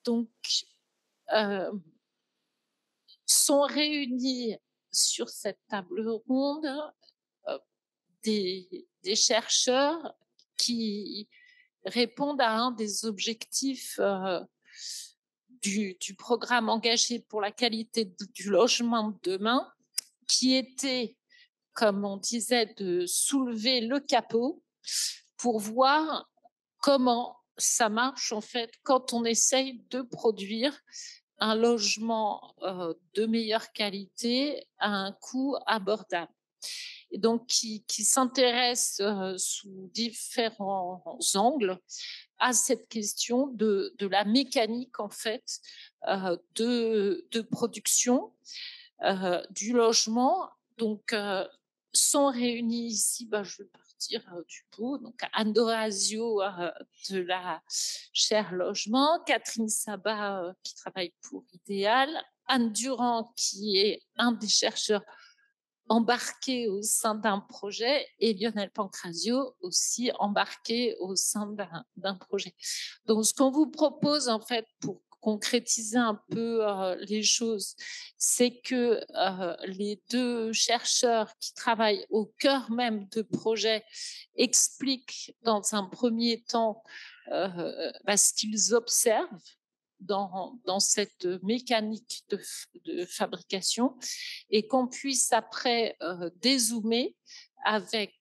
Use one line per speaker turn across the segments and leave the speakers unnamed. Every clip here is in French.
Donc, euh, sont réunis sur cette table ronde euh, des chercheurs qui répondent à un des objectifs du programme engagé pour la qualité du logement de demain, qui était, comme on disait, de soulever le capot pour voir comment ça marche en fait quand on essaye de produire un logement de meilleure qualité à un coût abordable. Et donc qui s'intéresse sous différents angles à cette question de la mécanique en fait de production du logement. Donc sont réunis ici, je vais partir du bout, donc Anne Dorazio de la chaire logement, Catherine Sabat qui travaille pour Idéal, Anne Durand qui est un des chercheurs embarqué au sein d'un projet et Lionel Pancrazio aussi embarqué au sein d'un projet. Donc, ce qu'on vous propose, en fait, pour concrétiser un peu les choses, c'est que les deux chercheurs qui travaillent au cœur même de projets expliquent dans un premier temps ce qu'ils observent dans cette mécanique de fabrication et qu'on puisse après dézoomer avec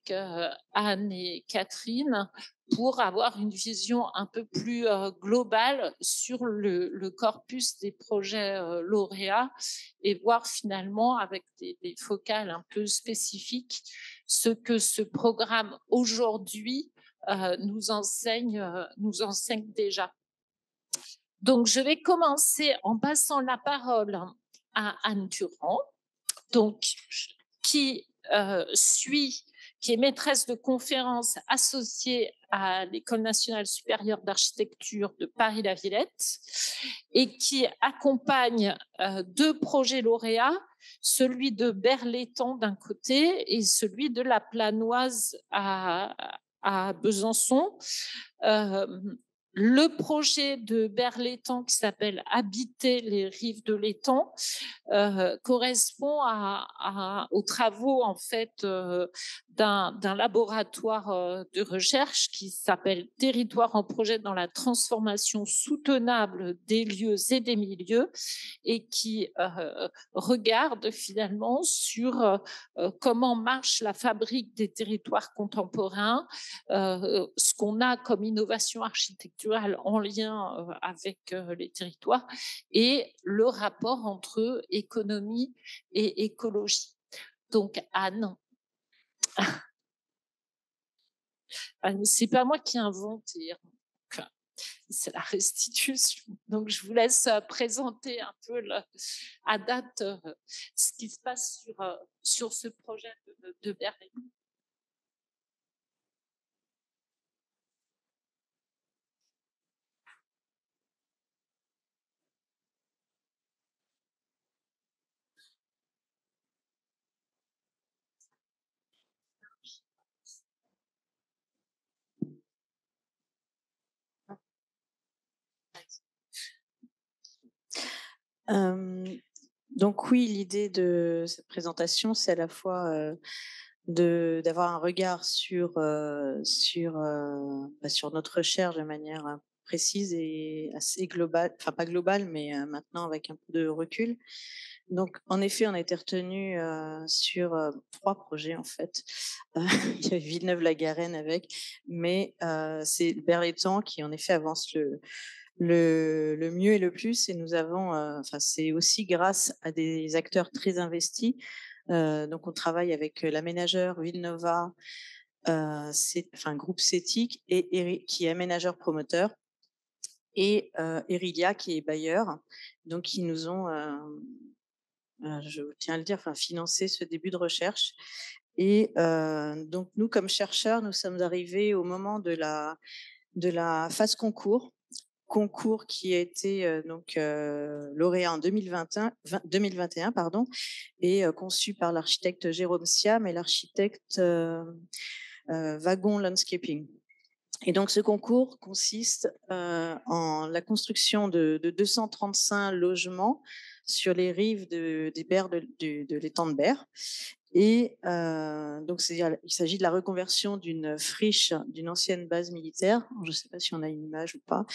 Anne et Catherine pour avoir une vision un peu plus globale sur le corpus des projets lauréats et voir finalement avec des focales un peu spécifiques ce que ce programme aujourd'hui nous enseigne déjà. Donc, je vais commencer en passant la parole à Anne Durand, donc, qui qui est maîtresse de conférences associée à l'École nationale supérieure d'architecture de Paris-La Villette et qui accompagne deux projets lauréats, celui de Berlétan d'un côté et celui de la Planoise à Besançon. Le projet de Berlétan qui s'appelle Habiter les rives de l'étang correspond aux travaux en fait d'un laboratoire de recherche qui s'appelle Territoire en projet dans la transformation soutenable des lieux et des milieux et qui regarde finalement sur comment marche la fabrique des territoires contemporains, ce qu'on a comme innovation architecturale en lien avec les territoires et le rapport entre économie et écologie. Donc Anne, c'est pas moi qui invente, c'est la restitution. Donc je vous laisse présenter un peu à date ce qui se passe sur ce projet de Berlin.
Donc oui, l'idée de cette présentation, c'est à la fois d'avoir un regard sur notre recherche de manière précise et assez globale, enfin pas globale, mais maintenant avec un peu de recul. Donc en effet, on a été retenu sur 3 projets en fait. Il y avait Villeneuve-la-Garenne avec, mais c'est Berlétan qui en effet avance le mieux et le plus. Et nous avons, c'est aussi grâce à des acteurs très investis. Donc, on travaille avec l'aménageur Villenova, groupe CETIC, qui est aménageur promoteur, et Erilia, qui est bailleur. Donc, ils nous ont, je tiens à le dire, financé ce début de recherche. Et donc, nous, comme chercheurs, nous sommes arrivés au moment de la phase concours qui a été lauréat en 2021 et conçu par l'architecte Jérôme Siam et l'architecte Wagon Landscaping. Et donc, ce concours consiste en la construction de 235 logements sur les rives des berres de l'étang de Berre. Et donc, il s'agit de la reconversion d'une friche d'une ancienne base militaire. Je ne sais pas si on a une image ou pas.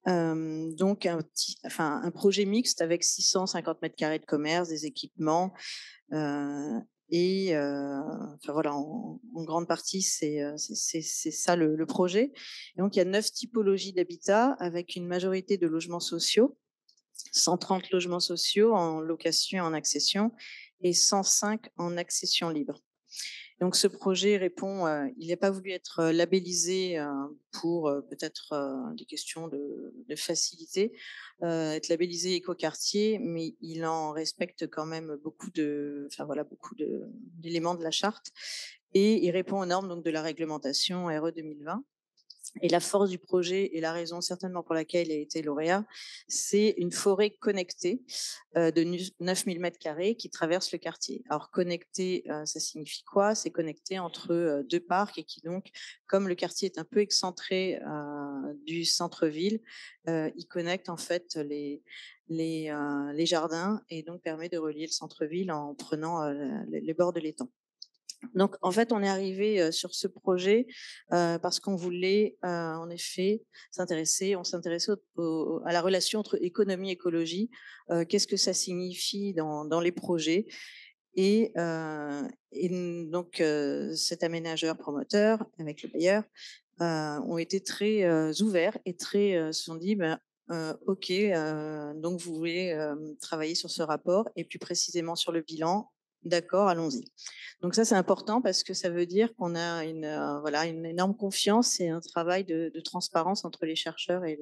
Donc, un projet mixte avec 650 mètres carrés de commerce, des équipements. Enfin voilà, en grande partie, c'est ça le projet. Et donc, il y a 9 typologies d'habitat avec une majorité de logements sociaux, 130 logements sociaux en location et en accession et 105 en accession libre. Donc, ce projet répond, il n'a pas voulu être labellisé pour peut-être des questions de facilité, être labellisé écoquartier, mais il en respecte quand même beaucoup d'éléments de la charte et il répond aux normes donc, de la réglementation RE 2020. Et la force du projet et la raison certainement pour laquelle il a été lauréat, c'est une forêt connectée de 9000 mètres carrés qui traverse le quartier. Alors connecté, ça signifie quoi? C'est connecté entre deux parcs et qui donc, comme le quartier est un peu excentré du centre-ville, il connecte en fait les jardins et donc permet de relier le centre-ville en prenant les bords de l'étang. Donc, en fait, on est arrivé sur ce projet parce qu'on voulait, en effet, on s'intéressait à la relation entre économie et écologie. Qu'est-ce que ça signifie dans les projets? Et, donc, cet aménageur promoteur avec le bailleur ont été très ouverts et très se sont dit, ben, OK, donc vous voulez travailler sur ce rapport et plus précisément sur le bilan. D'accord, allons-y. Donc ça, c'est important parce que ça veut dire qu'on a une énorme confiance et un travail de transparence entre les chercheurs et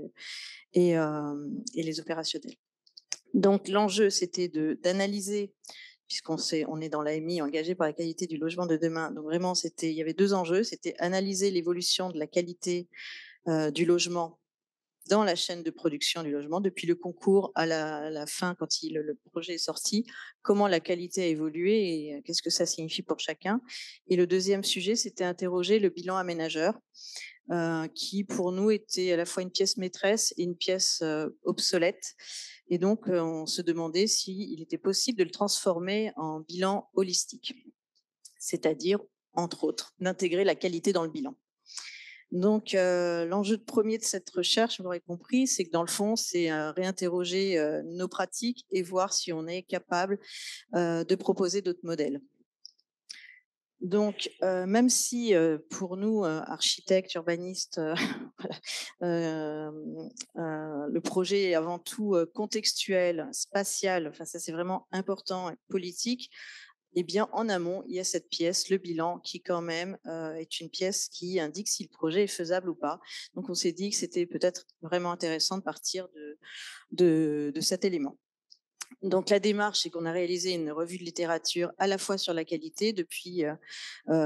les opérationnels. Donc l'enjeu, c'était d'analyser, on est dans l'AMI, engagé par la qualité du logement de demain. Donc vraiment, il y avait 2 enjeux, c'était analyser l'évolution de la qualité du logement dans la chaîne de production du logement, depuis le concours à la fin, quand le projet est sorti, comment la qualité a évolué et qu'est-ce que ça signifie pour chacun. Et le deuxième sujet, c'était interroger le bilan aménageur, qui pour nous était à la fois une pièce maîtresse et une pièce obsolète. Et donc, on se demandait s'il était possible de le transformer en bilan holistique, c'est-à-dire, entre autres, d'intégrer la qualité dans le bilan. Donc, l'enjeu premier de cette recherche, vous l'aurez compris, c'est que dans le fond, c'est réinterroger nos pratiques et voir si on est capable de proposer d'autres modèles. Donc, même si pour nous, architectes, urbanistes, le projet est avant tout contextuel, spatial, enfin ça c'est vraiment important, et politique, eh bien, en amont, il y a cette pièce, le bilan, qui quand même est une pièce qui indique si le projet est faisable ou pas. Donc, on s'est dit que c'était peut-être vraiment intéressant de partir de cet élément. Donc, la démarche, c'est qu'on a réalisé une revue de littérature à la fois sur la qualité, depuis les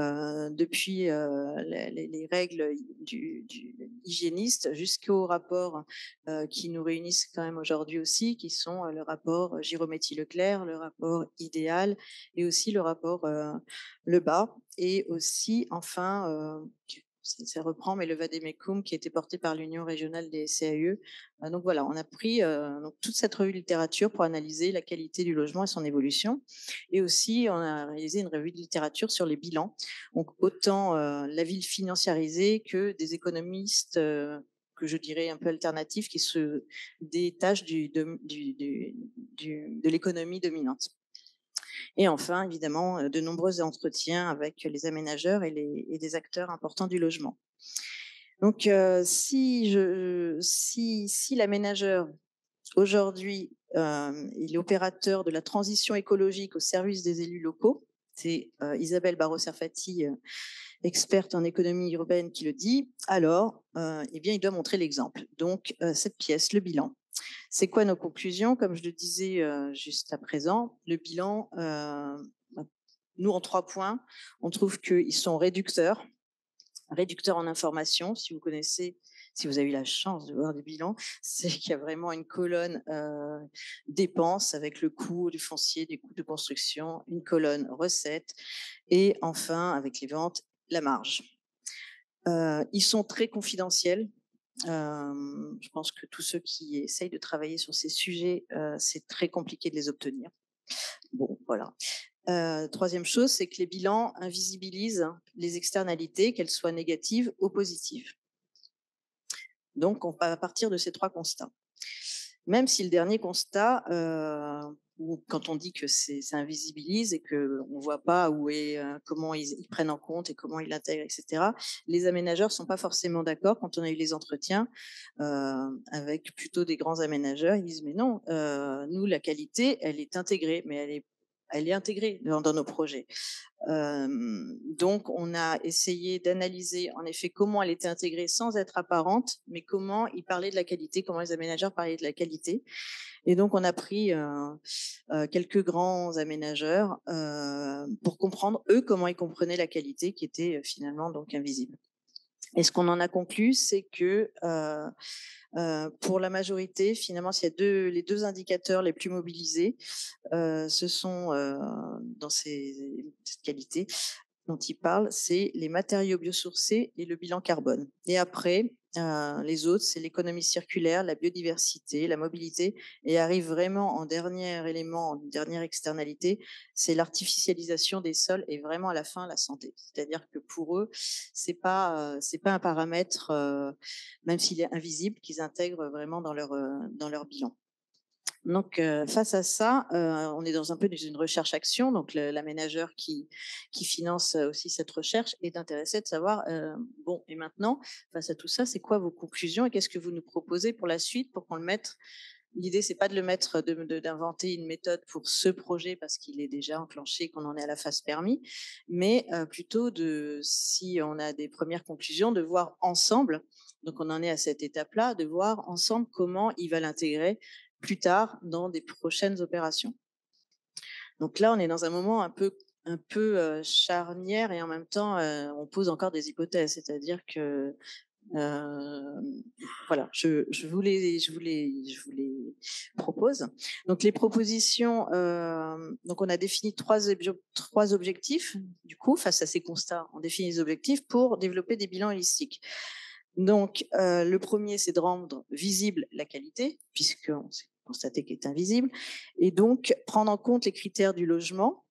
règles du hygiéniste jusqu'aux rapports qui nous réunissent quand même aujourd'hui aussi, qui sont le rapport Girometti-Leclerc, le rapport Idéal et aussi le rapport Lebas. Et aussi, enfin, ça reprend, mais le Vademecum qui était porté par l'Union régionale des CAE. Donc voilà, on a pris donc toute cette revue de littérature pour analyser la qualité du logement et son évolution. Et aussi, on a réalisé une revue de littérature sur les bilans. Donc autant la ville financiarisée que des économistes que je dirais un peu alternatifs qui se détachent de l'économie dominante. Et enfin, évidemment, de nombreux entretiens avec les aménageurs et des acteurs importants du logement. Donc, si l'aménageur, aujourd'hui, est l'opérateur de la transition écologique au service des élus locaux, c'est Isabelle Barraud-Serfati, experte en économie urbaine, qui le dit, alors, eh bien, il doit montrer l'exemple. Donc, cette pièce, le bilan. C'est quoi nos conclusions? Comme je le disais juste à présent, le bilan, nous, en 3 points, on trouve qu'ils sont réducteurs en information. Si vous avez eu la chance de voir des bilans, c'est qu'il y a vraiment une colonne dépenses avec le coût du foncier, des coûts de construction, une colonne recettes et enfin, avec les ventes, la marge. Ils sont très confidentiels. Je pense que tous ceux qui essayent de travailler sur ces sujets, c'est très compliqué de les obtenir. Bon, voilà. Troisième chose, c'est que les bilans invisibilisent les externalités, qu'elles soient négatives ou positives. Donc, on va partir de ces 3 constats. Même si le dernier constat, où quand on dit que ça invisibilise et qu'on ne voit pas où est, comment ils prennent en compte et comment ils l'intègrent, etc., les aménageurs ne sont pas forcément d'accord. Quand on a eu les entretiens avec plutôt des grands aménageurs, ils disent mais non, nous, la qualité, elle est intégrée, mais elle est intégrée dans nos projets. Donc, on a essayé d'analyser en effet comment elle était intégrée sans être apparente, mais comment ils parlaient de la qualité, comment les aménageurs parlaient de la qualité. Et donc, on a pris quelques grands aménageurs pour comprendre, eux, comment ils comprenaient la qualité qui était finalement donc invisible. Et ce qu'on en a conclu, c'est que pour la majorité, finalement, s'il y a les 2 indicateurs les plus mobilisés, ce sont dans cette qualité dont il parle, c'est les matériaux biosourcés et le bilan carbone. Et après, les autres, c'est l'économie circulaire, la biodiversité, la mobilité, et arrive vraiment en dernier élément, en dernière externalité, c'est l'artificialisation des sols et vraiment à la fin la santé. C'est-à-dire que pour eux, c'est pas un paramètre, même s'il est invisible, qu'ils intègrent vraiment dans leur bilan. Donc, face à ça, on est dans un peu dans une recherche-action. Donc, l'aménageur qui finance aussi cette recherche est intéressé de savoir, bon, et maintenant, face à tout ça, c'est quoi vos conclusions et qu'est-ce que vous nous proposez pour la suite pour qu'on le mette. L'idée, c'est pas de le mettre, d'inventer une méthode pour ce projet parce qu'il est déjà enclenché, qu'on en est à la phase permis, mais plutôt si on a des premières conclusions, de voir ensemble. Donc, on en est à cette étape-là, de voir ensemble comment il va l'intégrer plus tard dans des prochaines opérations. Donc là, on est dans un moment un peu charnière et en même temps, on pose encore des hypothèses. C'est-à-dire que voilà, je vous les propose. Donc les propositions, donc on a défini 3 objectifs. Du coup, face à ces constats, on définit les objectifs pour développer des bilans holistiques. Donc, le premier, c'est de rendre visible la qualité, puisqu'on s'est constaté qu'elle est invisible, et donc prendre en compte les critères du logement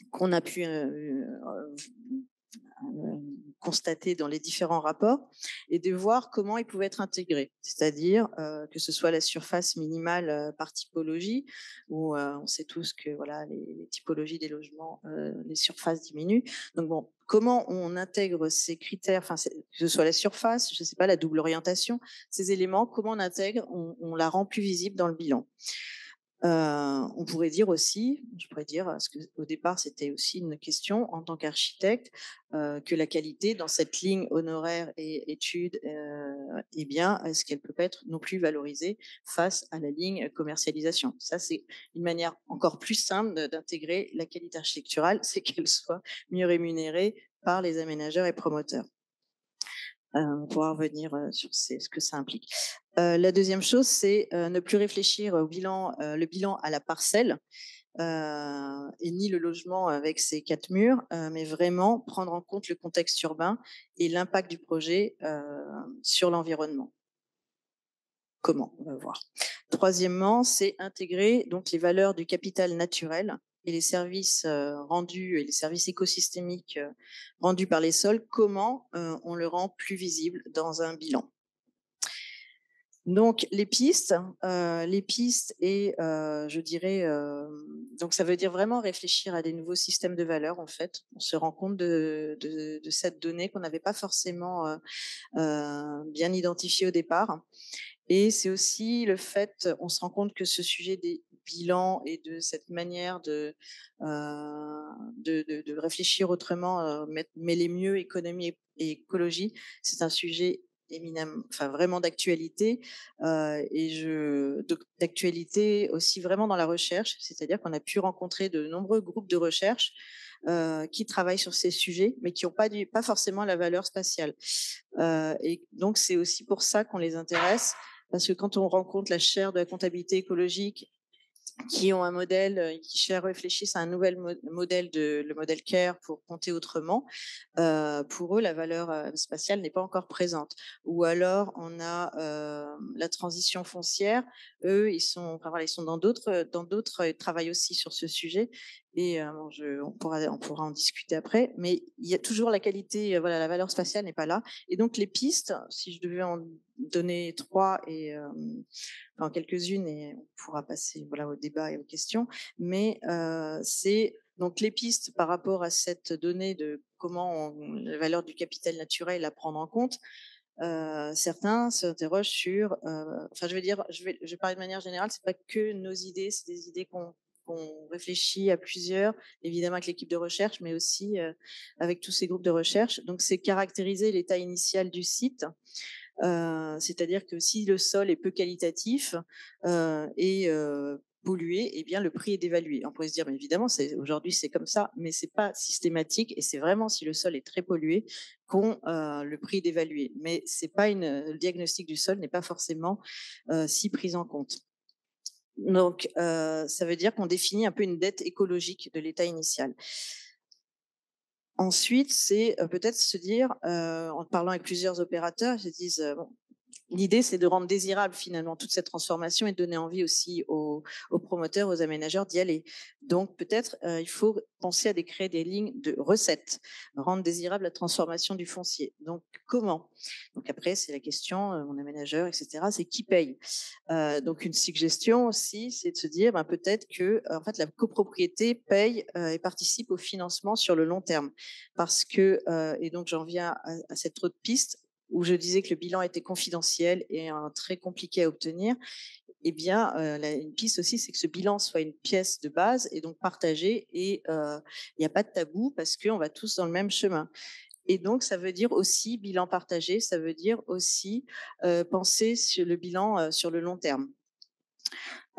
qu'on a pu constater dans les différents rapports et de voir comment ils pouvaient être intégrés. C'est-à-dire que ce soit la surface minimale par typologie, où on sait tous que voilà, les typologies des logements, les surfaces diminuent. Donc bon, comment on intègre ces critères, enfin que ce soit la surface, je ne sais pas, la double orientation, ces éléments, comment on intègre, on la rend plus visible dans le bilan. On pourrait dire aussi, je pourrais dire, parce qu'au départ c'était aussi une question en tant qu'architecte, que la qualité dans cette ligne honoraires et études, eh bien, est-ce qu'elle peut pas être non plus valorisée face à la ligne commercialisation? Ça, c'est une manière encore plus simple d'intégrer la qualité architecturale, c'est qu'elle soit mieux rémunérée par les aménageurs et promoteurs. On pourra revenir sur ce que ça implique. La deuxième chose, c'est ne plus réfléchir au bilan, le bilan à la parcelle et ni le logement avec ses 4 murs, mais vraiment prendre en compte le contexte urbain et l'impact du projet sur l'environnement. Comment? On va voir. Troisièmement, c'est intégrer donc les valeurs du capital naturel et les services rendus et les services écosystémiques rendus par les sols. Comment on le rend plus visible dans un bilan? Donc les pistes et je dirais donc ça veut dire vraiment réfléchir à des nouveaux systèmes de valeurs en fait. On se rend compte de cette donnée qu'on n'avait pas forcément bien identifiée au départ. Et c'est aussi le fait, on se rend compte que ce sujet des bilans et de cette manière de réfléchir autrement, mêler mieux économie et écologie, c'est un sujet vraiment d'actualité d'actualité aussi vraiment dans la recherche, c'est-à-dire qu'on a pu rencontrer de nombreux groupes de recherche qui travaillent sur ces sujets, mais qui n'ont pas forcément la valeur spatiale. Et donc c'est aussi pour ça qu'on les intéresse, parce que quand on rencontre la chaire de la comptabilité écologique qui ont un modèle, qui réfléchissent à un nouvel modèle, le modèle CARE pour compter autrement. Pour eux, la valeur spatiale n'est pas encore présente. Ou alors, on a la transition foncière. Eux, ils sont dans d'autres, ils travaillent aussi sur ce sujet. Et on pourra en discuter après. Mais il y a toujours la qualité, voilà, la valeur spatiale n'est pas là. Et donc, les pistes, si je devais en donner trois enfin, quelques-unes, et on pourra passer, voilà, au débat et aux questions. Mais c'est donc les pistes par rapport à cette donnée de comment la valeur du capital naturel à prendre en compte. Certains s'interrogent sur, enfin, je vais parler de manière générale, c'est pas que nos idées, c'est des idées qu'on réfléchit à plusieurs, évidemment avec l'équipe de recherche, mais aussi avec tous ces groupes de recherche. Donc, c'est caractériser l'état initial du site. C'est-à-dire que si le sol est peu qualitatif et pollué, eh bien le prix est dévalué. On pourrait se dire, mais évidemment, aujourd'hui c'est comme ça, mais c'est pas systématique et c'est vraiment si le sol est très pollué qu'on le prix est dévalué. Mais c'est pas le diagnostic du sol n'est pas forcément si pris en compte. Donc, ça veut dire qu'on définit un peu une dette écologique de l'état initial. Ensuite, c'est peut-être se dire, en parlant avec plusieurs opérateurs, ils se disent, bon, l'idée, c'est de rendre désirable finalement toute cette transformation et de donner envie aussi aux promoteurs, aux aménageurs d'y aller. Donc peut-être il faut penser à créer des lignes de recettes, rendre désirable la transformation du foncier. Donc comment? Donc après, c'est la question, mon aménageur, etc. C'est qui paye? Donc une suggestion aussi, c'est de se dire peut-être que en fait la copropriété paye et participe au financement sur le long terme, parce que et donc j'en viens à cette autre piste où je disais que le bilan était confidentiel et très compliqué à obtenir. Eh bien, une piste aussi, c'est que ce bilan soit une pièce de base et donc partagée, et il n'y a pas de tabou parce qu'on va tous dans le même chemin. Et donc, ça veut dire aussi bilan partagé, ça veut dire aussi penser sur le bilan sur le long terme.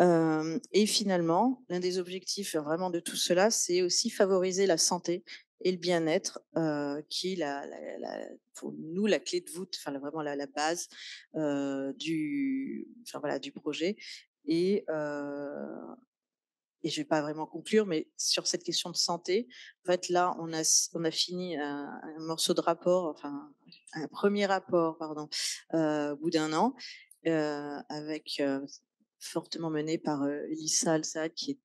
Et finalement, l'un des objectifs vraiment de tout cela, c'est aussi favoriser la santé et le bien-être, qui est pour nous la clé de voûte, enfin vraiment la base du projet. Et, et je vais pas vraiment conclure, mais sur cette question de santé, en fait là, on a fini un morceau de rapport, enfin un premier rapport, pardon, au bout d'un an, avec fortement mené par Elissa Al-Saad, qui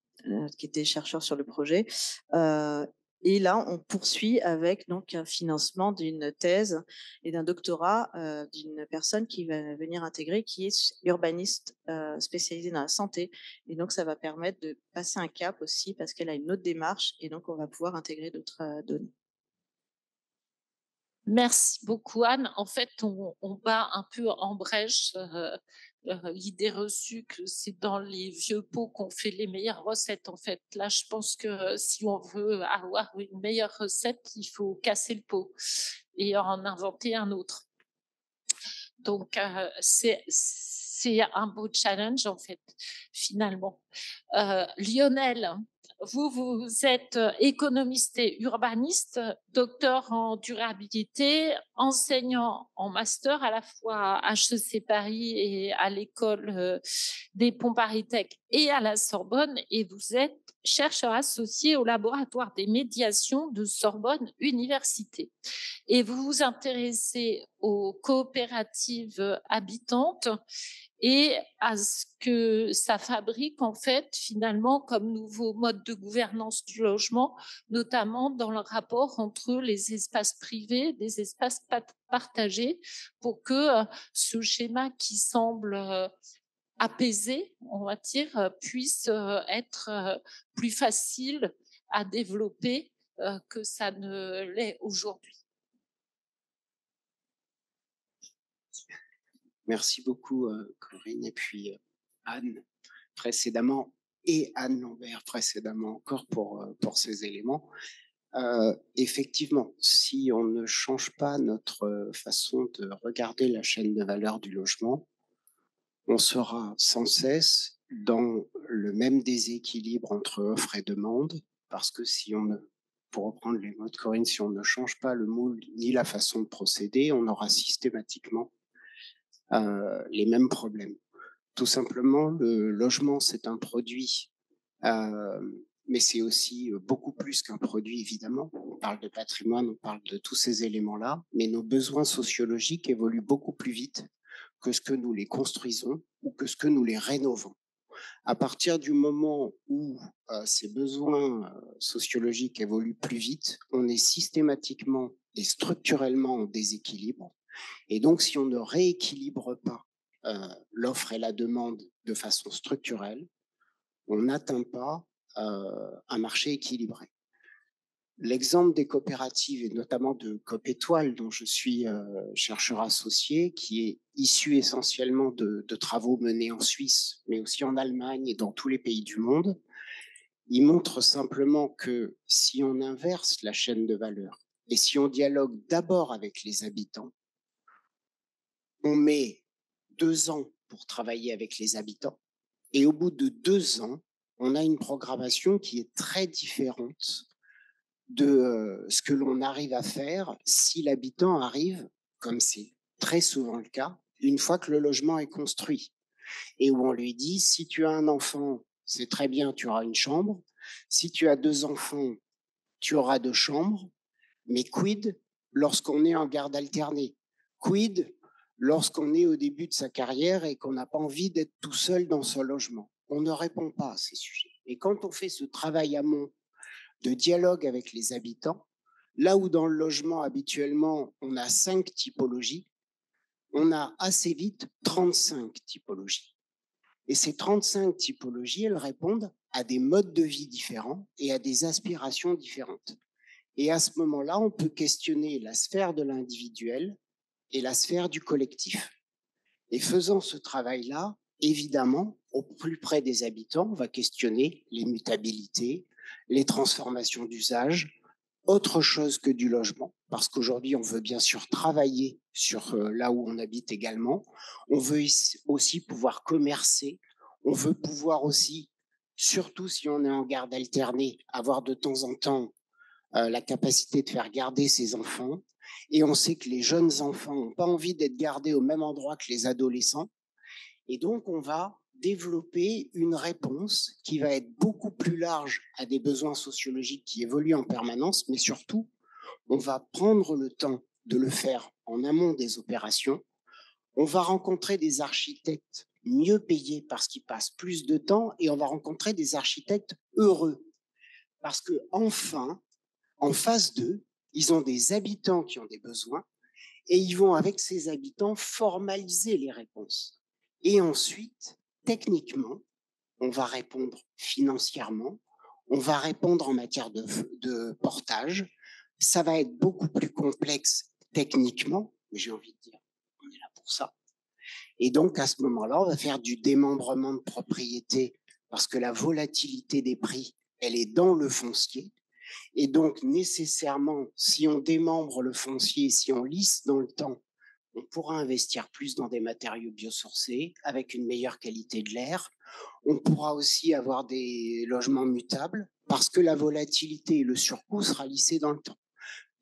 était chercheur sur le projet. Euh, et là, on poursuit avec donc un financement d'une thèse et d'un doctorat d'une personne qui va venir intégrer, qui est urbaniste spécialisée dans la santé. Et donc, ça va permettre de passer un cap aussi parce qu'elle a une autre démarche et donc on va pouvoir intégrer d'autres données.
Merci beaucoup, Anne. En fait, on bat un peu en brèche l'idée reçue que c'est dans les vieux pots qu'on fait les meilleures recettes. En fait, là, je pense que si on veut avoir une meilleure recette, il faut casser le pot et en inventer un autre. Donc, c'est un beau challenge, en fait, finalement. Lionel, vous êtes économiste et urbaniste, docteur en durabilité, enseignant en master à la fois à HEC Paris et à l'école des Ponts Paris Tech et à la Sorbonne, et vous êtes chercheur associé au laboratoire des médiations de Sorbonne Université. Et vous vous intéressez aux coopératives habitantes et à ce que ça fabrique en fait finalement comme nouveau mode de gouvernance du logement, notamment dans le rapport entre les espaces privés, des espaces partagés, pour que ce schéma qui semble apaisé, on va dire, puisse être plus facile à développer que ça ne l'est aujourd'hui.
Merci beaucoup, Corinne, et puis Anne précédemment, et Anne Lambert précédemment encore pour ces éléments. Effectivement, si on ne change pas notre façon de regarder la chaîne de valeur du logement, on sera sans cesse dans le même déséquilibre entre offre et demande, parce que pour reprendre les mots de Corinne, si on ne change pas le moule ni la façon de procéder, on aura systématiquement les mêmes problèmes. Tout simplement, le logement, c'est un produit Mais c'est aussi beaucoup plus qu'un produit, évidemment. On parle de patrimoine, on parle de tous ces éléments-là, mais nos besoins sociologiques évoluent beaucoup plus vite que ce que nous les construisons ou que ce que nous les rénovons. À partir du moment où ces besoins sociologiques évoluent plus vite, on est systématiquement et structurellement en déséquilibre. Et donc, si on ne rééquilibre pas l'offre et la demande de façon structurelle, on n'atteint pas un marché équilibré. L'exemple des coopératives, et notamment de Coop Étoile, dont je suis chercheur associé, qui est issu essentiellement de travaux menés en Suisse, mais aussi en Allemagne et dans tous les pays du monde, il montre simplement que si on inverse la chaîne de valeur et si on dialogue d'abord avec les habitants, on met 2 ans pour travailler avec les habitants et au bout de 2 ans, on a une programmation qui est très différente de ce que l'on arrive à faire si l'habitant arrive, comme c'est très souvent le cas, une fois que le logement est construit et où on lui dit si tu as un enfant, c'est très bien, tu auras une chambre. Si tu as 2 enfants, tu auras 2 chambres. Mais quid lorsqu'on est en garde alternée? Quid lorsqu'on est au début de sa carrière et qu'on n'a pas envie d'être tout seul dans son logement? On ne répond pas à ces sujets. Et quand on fait ce travail amont de dialogue avec les habitants, là où dans le logement habituellement on a 5 typologies, on a assez vite 35 typologies. Et ces 35 typologies, elles répondent à des modes de vie différents et à des aspirations différentes. Et à ce moment-là, on peut questionner la sphère de l'individuel et la sphère du collectif. Et faisant ce travail-là, évidemment, au plus près des habitants, on va questionner les mutabilités, les transformations d'usage, autre chose que du logement, parce qu'aujourd'hui, on veut bien sûr travailler sur là où on habite également. On veut aussi pouvoir commercer. On veut pouvoir aussi, surtout si on est en garde alternée, avoir de temps en temps la capacité de faire garder ses enfants. Et on sait que les jeunes enfants n'ont pas envie d'être gardés au même endroit que les adolescents. Et donc, on va développer une réponse qui va être beaucoup plus large à des besoins sociologiques qui évoluent en permanence, mais surtout, on va prendre le temps de le faire en amont des opérations. On va rencontrer des architectes mieux payés parce qu'ils passent plus de temps et on va rencontrer des architectes heureux parce que enfin, en face d'eux, ils ont des habitants qui ont des besoins et ils vont, avec ces habitants, formaliser les réponses. Et ensuite, techniquement, on va répondre financièrement, on va répondre en matière de portage. Ça va être beaucoup plus complexe techniquement, mais j'ai envie de dire, on est là pour ça. Et donc, à ce moment-là, on va faire du démembrement de propriété parce que la volatilité des prix, elle est dans le foncier. Et donc, nécessairement, si on démembre le foncier, si on lisse dans le temps, on pourra investir plus dans des matériaux biosourcés avec une meilleure qualité de l'air. On pourra aussi avoir des logements mutables parce que la volatilité et le surcoût sera lissé dans le temps.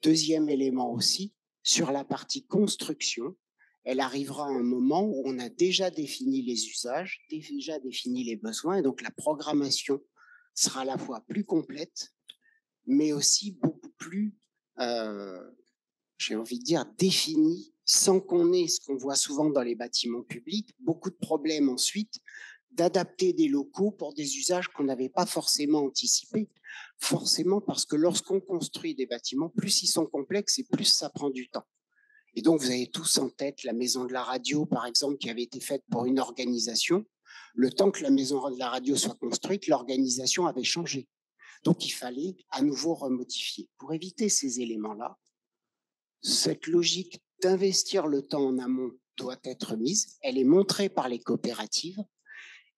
Deuxième élément aussi, sur la partie construction, elle arrivera à un moment où on a déjà défini les usages, déjà défini les besoins, et donc la programmation sera à la fois plus complète, mais aussi beaucoup plus, j'ai envie de dire, définie, sans qu'on ait ce qu'on voit souvent dans les bâtiments publics, beaucoup de problèmes ensuite d'adapter des locaux pour des usages qu'on n'avait pas forcément anticipés. Forcément, parce que lorsqu'on construit des bâtiments, plus ils sont complexes et plus ça prend du temps. Et donc, vous avez tous en tête la maison de la radio, par exemple, qui avait été faite pour une organisation. Le temps que la maison de la radio soit construite, l'organisation avait changé. Donc, il fallait à nouveau remodifier. Pour éviter ces éléments-là, cette logique d'investir le temps en amont doit être mise. Elle est montrée par les coopératives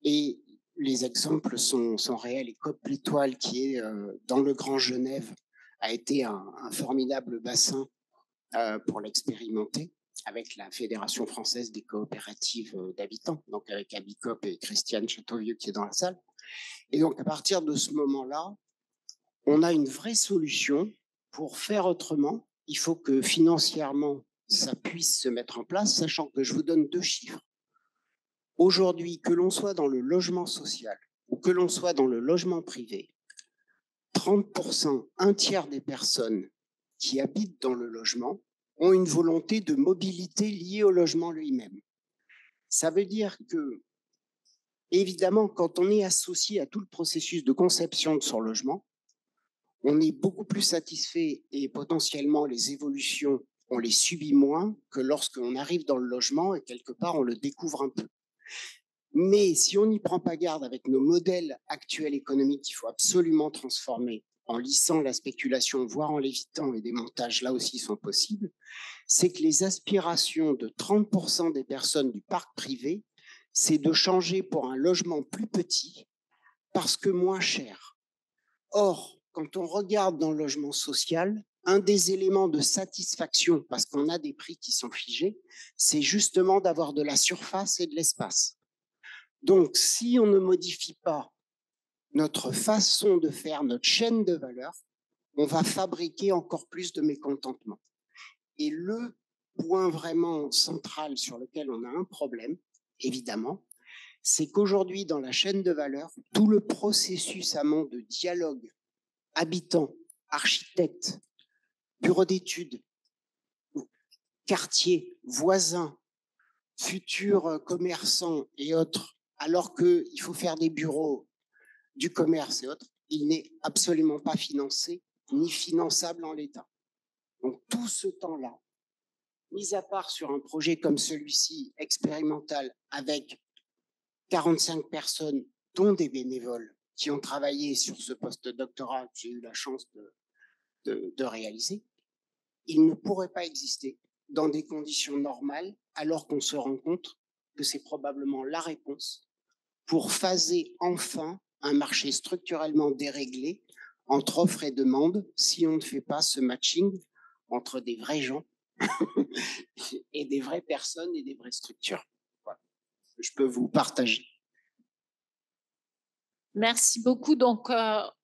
et les exemples sont réels. Et Coop Étoile, qui est dans le Grand Genève, a été un formidable bassin pour l'expérimenter avec la Fédération française des coopératives d'habitants, donc avec Abicop et Christiane Châteauvieux qui est dans la salle. Et donc, à partir de ce moment-là, on a une vraie solution pour faire autrement. Il faut que financièrement, ça puisse se mettre en place, sachant que je vous donne 2 chiffres. Aujourd'hui, que l'on soit dans le logement social ou que l'on soit dans le logement privé, 30%, un tiers des personnes qui habitent dans le logement ont une volonté de mobilité liée au logement lui-même. Ça veut dire que, évidemment, quand on est associé à tout le processus de conception de son logement, on est beaucoup plus satisfait et potentiellement les évolutions, on les subit moins que lorsqu'on arrive dans le logement et quelque part on le découvre un peu. Mais si on n'y prend pas garde avec nos modèles actuels économiques qu'il faut absolument transformer en lissant la spéculation, voire en l'évitant, et des montages là aussi sont possibles, c'est que les aspirations de 30% des personnes du parc privé, c'est de changer pour un logement plus petit parce que moins cher. Or, quand on regarde dans le logement social, un des éléments de satisfaction, parce qu'on a des prix qui sont figés, c'est justement d'avoir de la surface et de l'espace. Donc, si on ne modifie pas notre façon de faire, notre chaîne de valeur, on va fabriquer encore plus de mécontentement. Et le point vraiment central sur lequel on a un problème, évidemment, c'est qu'aujourd'hui, dans la chaîne de valeur, tout le processus amont de dialogue habitants, architectes, bureaux d'études, quartiers, voisins, futurs commerçants et autres, alors qu'il faut faire des bureaux, du commerce et autres, il n'est absolument pas financé ni finançable en l'état. Donc tout ce temps-là, mis à part sur un projet comme celui-ci, expérimental, avec 45 personnes, dont des bénévoles, qui ont travaillé sur ce post-doctorat que j'ai eu la chance de réaliser, il ne pourrait pas exister dans des conditions normales, alors qu'on se rend compte que c'est probablement la réponse pour phaser enfin un marché structurellement déréglé entre offre et demande si on ne fait pas ce matching entre des vrais gens et des vraies personnes et des vraies structures. Voilà. Je peux vous partager.
Merci beaucoup. Donc,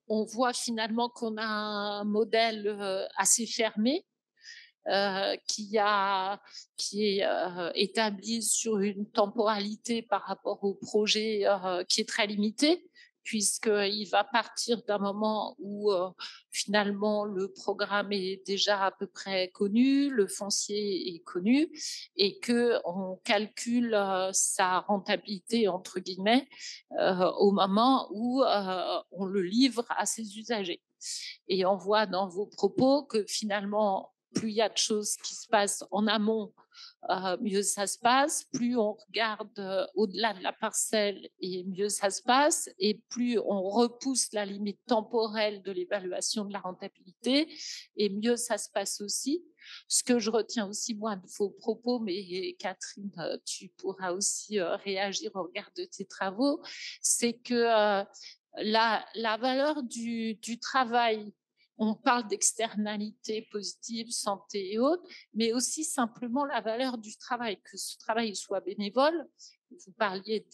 on voit finalement qu'on a un modèle assez fermé qui est établi sur une temporalité par rapport au projet qui est très limitée, puisqu'il va partir d'un moment où finalement le programme est déjà à peu près connu, le foncier est connu, et qu'on calcule sa rentabilité, entre guillemets, au moment où on le livre à ses usagers. Et on voit dans vos propos que finalement, plus il y a de choses qui se passent en amont, mieux ça se passe. Plus on regarde au-delà de la parcelle, et mieux ça se passe. Et plus on repousse la limite temporelle de l'évaluation de la rentabilité, et mieux ça se passe aussi. Ce que je retiens aussi, moi, de vos propos, mais Catherine, tu pourras aussi réagir au regard de tes travaux, c'est que la valeur du travail, on parle d'externalité positive, santé et autres, mais aussi simplement la valeur du travail, que ce travail soit bénévole. Vous parliez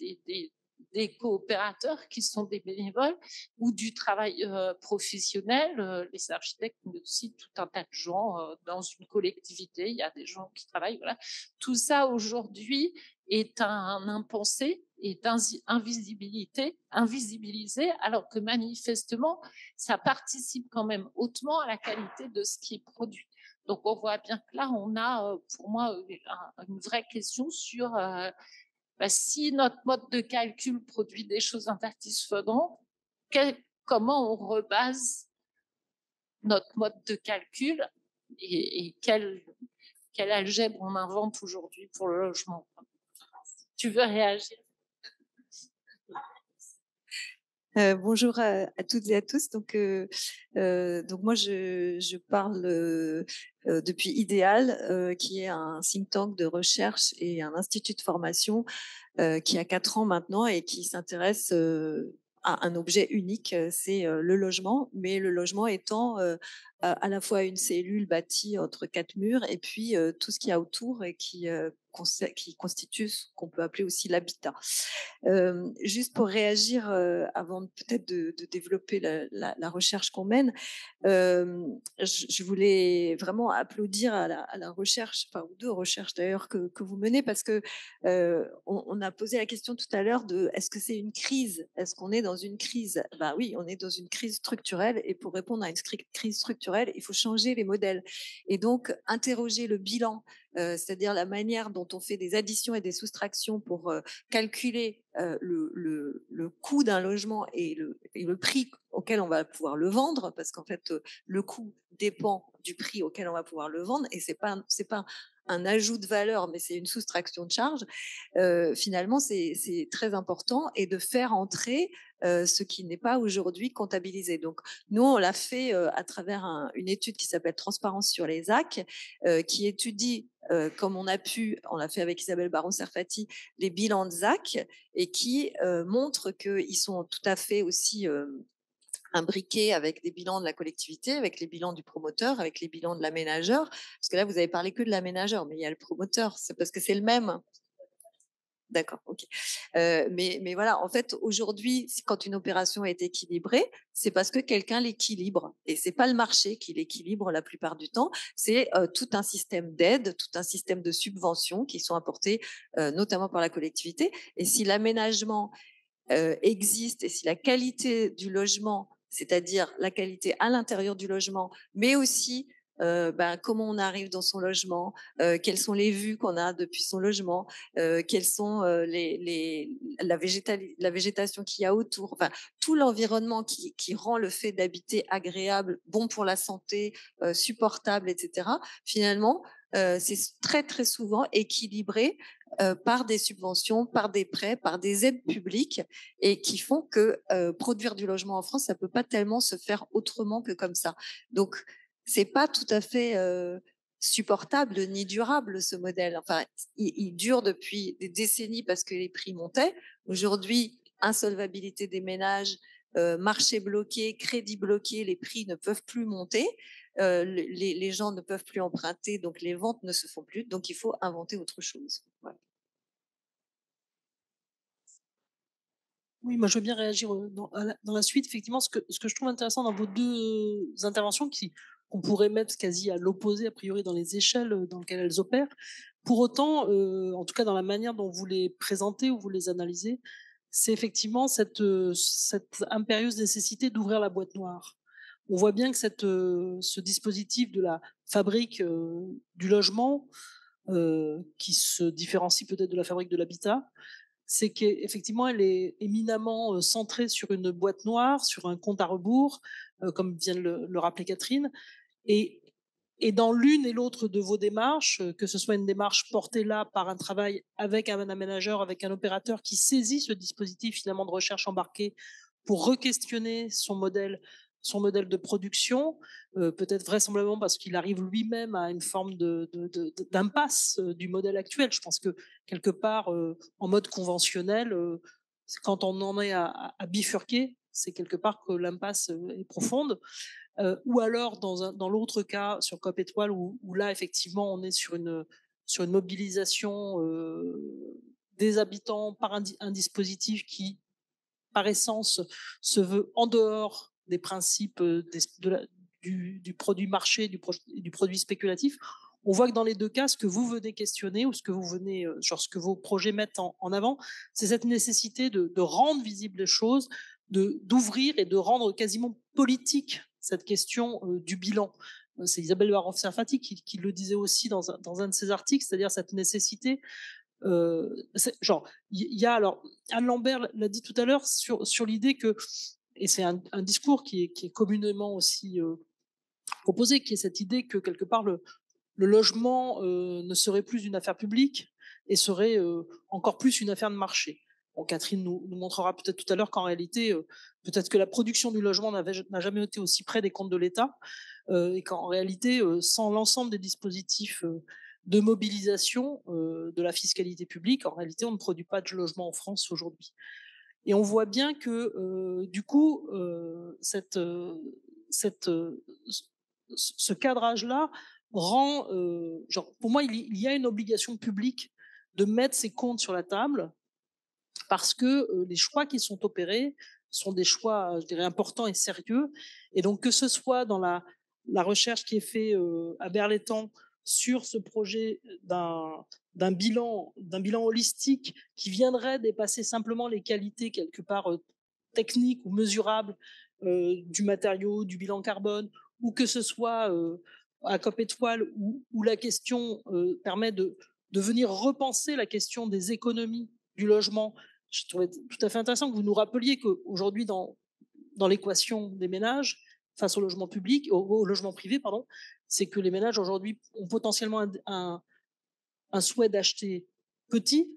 des coopérateurs qui sont des bénévoles, ou du travail professionnel, les architectes, mais aussi tout un tas de gens dans une collectivité, il y a des gens qui travaillent, voilà. Tout ça aujourd'hui est un impensé, est invisibilisé, alors que manifestement, ça participe quand même hautement à la qualité de ce qui est produit. Donc, on voit bien que là, on a, pour moi, une vraie question sur si notre mode de calcul produit des choses insatisfaisantes, comment on rebase notre mode de calcul, et quelle algèbre on invente aujourd'hui pour le logement. Tu veux réagir?
Bonjour à toutes et à tous. Donc moi, je parle depuis Idéal, qui est un think tank de recherche et un institut de formation qui a 4 ans maintenant et qui s'intéresse à un objet unique, c'est le logement, mais le logement étant à la fois une cellule bâtie entre 4 murs et puis tout ce qu'il y a autour et qui constitue ce qu'on peut appeler aussi l'habitat. Juste pour réagir, avant peut-être de développer la recherche qu'on mène, je voulais vraiment applaudir à la recherche, enfin aux 2 recherches d'ailleurs que vous menez parce que, on a posé la question tout à l'heure de: «Est-ce que c'est une crise? Est-ce qu'on est dans une crise?» Bah oui, on est dans une crise structurelle et pour répondre à une crise structurelle, il faut changer les modèles et donc interroger le bilan, c'est-à-dire la manière dont on fait des additions et des soustractions pour, calculer, le coût d'un logement et le prix auquel on va pouvoir le vendre, parce qu'en fait, le coût dépend du prix auquel on va pouvoir le vendre et c'est pas un ajout de valeur, mais c'est une soustraction de charge. Finalement, c'est très important et de faire entrer ce qui n'est pas aujourd'hui comptabilisé. Donc, nous, on l'a fait à travers une étude qui s'appelle Transparence sur les AC, qui étudie, comme on a pu, on l'a fait avec Isabelle Baron-Serfati, les bilans de ZAC et qui montre qu'ils sont tout à fait aussi imbriqués avec des bilans de la collectivité, avec les bilans du promoteur, avec les bilans de l'aménageur. Parce que là, vous avez parlé que de l'aménageur, mais il y a le promoteur, c'est parce que c'est le même. D'accord, ok. Mais voilà, en fait, aujourd'hui, quand une opération est équilibrée, c'est parce que quelqu'un l'équilibre. Et c'est pas le marché qui l'équilibre la plupart du temps. C'est tout un système d'aide, tout un système de subventions qui sont apportés notamment par la collectivité. Et si l'aménagement existe et si la qualité du logement, c'est-à-dire la qualité à l'intérieur du logement, mais aussi comment on arrive dans son logement, quelles sont les vues qu'on a depuis son logement, quelles sont la végétation qu'il y a autour, enfin tout l'environnement qui rend le fait d'habiter agréable, bon pour la santé, supportable, etc. Finalement, c'est très très souvent équilibré par des subventions, par des prêts, par des aides publiques et qui font que produire du logement en France, ça peut pas tellement se faire autrement que comme ça. Donc, c'est pas tout à fait supportable ni durable ce modèle. Enfin, il dure depuis des décennies parce que les prix montaient. Aujourd'hui, insolvabilité des ménages, marché bloqué, crédit bloqué, les prix ne peuvent plus monter. Les gens ne peuvent plus emprunter, donc les ventes ne se font plus. Donc, il faut inventer autre chose. Voilà.
Oui, moi je veux bien réagir dans la suite. Effectivement, ce que je trouve intéressant dans vos 2 interventions, qu'on pourrait mettre quasi à l'opposé, a priori, dans les échelles dans lesquelles elles opèrent. Pour autant, en tout cas dans la manière dont vous les présentez ou vous les analysez, c'est effectivement cette impérieuse nécessité d'ouvrir la boîte noire. On voit bien que ce dispositif de la fabrique du logement, qui se différencie peut-être de la fabrique de l'habitat, c'est qu'effectivement, elle est éminemment centrée sur une boîte noire, sur un compte à rebours, comme vient de le rappeler Catherine. Et, et dans l'une et l'autre de vos démarches, que ce soit une démarche portée là par un travail avec un aménageur, avec un opérateur qui saisit ce dispositif finalement de recherche embarquée pour re-questionner son modèle de production, peut-être vraisemblablement parce qu'il arrive lui-même à une forme d'impasse du modèle actuel. Je pense que quelque part, en mode conventionnel, quand on en est à bifurquer, c'est quelque part que l'impasse est profonde. Ou alors dans l'autre cas sur Cop Étoile où là effectivement on est sur une mobilisation des habitants par un dispositif qui par essence se veut en dehors des principes du produit marché, du produit spéculatif. On voit que dans les 2 cas, ce que vous venez questionner ou ce que vous venez, ce que vos projets mettent en avant, c'est cette nécessité de rendre visibles les choses, d'ouvrir et de rendre quasiment politique cette question du bilan. C'est Isabelle Baron-Serfati qui le disait aussi dans un de ses articles, c'est-à-dire cette nécessité genre, il y a alors Anne Lambert l'a dit tout à l'heure sur l'idée que, et c'est un discours qui est communément aussi proposé, qui est cette idée que quelque part le logement ne serait plus une affaire publique et serait encore plus une affaire de marché. Bon, Catherine nous montrera peut-être tout à l'heure qu'en réalité, peut-être que la production du logement n'a jamais été aussi près des comptes de l'État et qu'en réalité, sans l'ensemble des dispositifs de mobilisation de la fiscalité publique, en réalité, on ne produit pas de logement en France aujourd'hui. Et on voit bien que, du coup, cette ce cadrage-là rend, pour moi, il y a une obligation publique de mettre ces comptes sur la table parce que les choix qui sont opérés sont des choix, je dirais, importants et sérieux. Et donc, que ce soit dans la recherche qui est faite à Berlétan sur ce projet d'un bilan holistique qui viendrait dépasser simplement les qualités quelque part techniques ou mesurables du matériau, du bilan carbone, ou que ce soit à COP Étoile où la question permet de venir repenser la question des économies du logement. Je trouvais tout à fait intéressant que vous nous rappeliez qu'aujourd'hui, dans l'équation des ménages face au logement public, au logement privé, pardon, c'est que les ménages aujourd'hui ont potentiellement un souhait d'acheter petit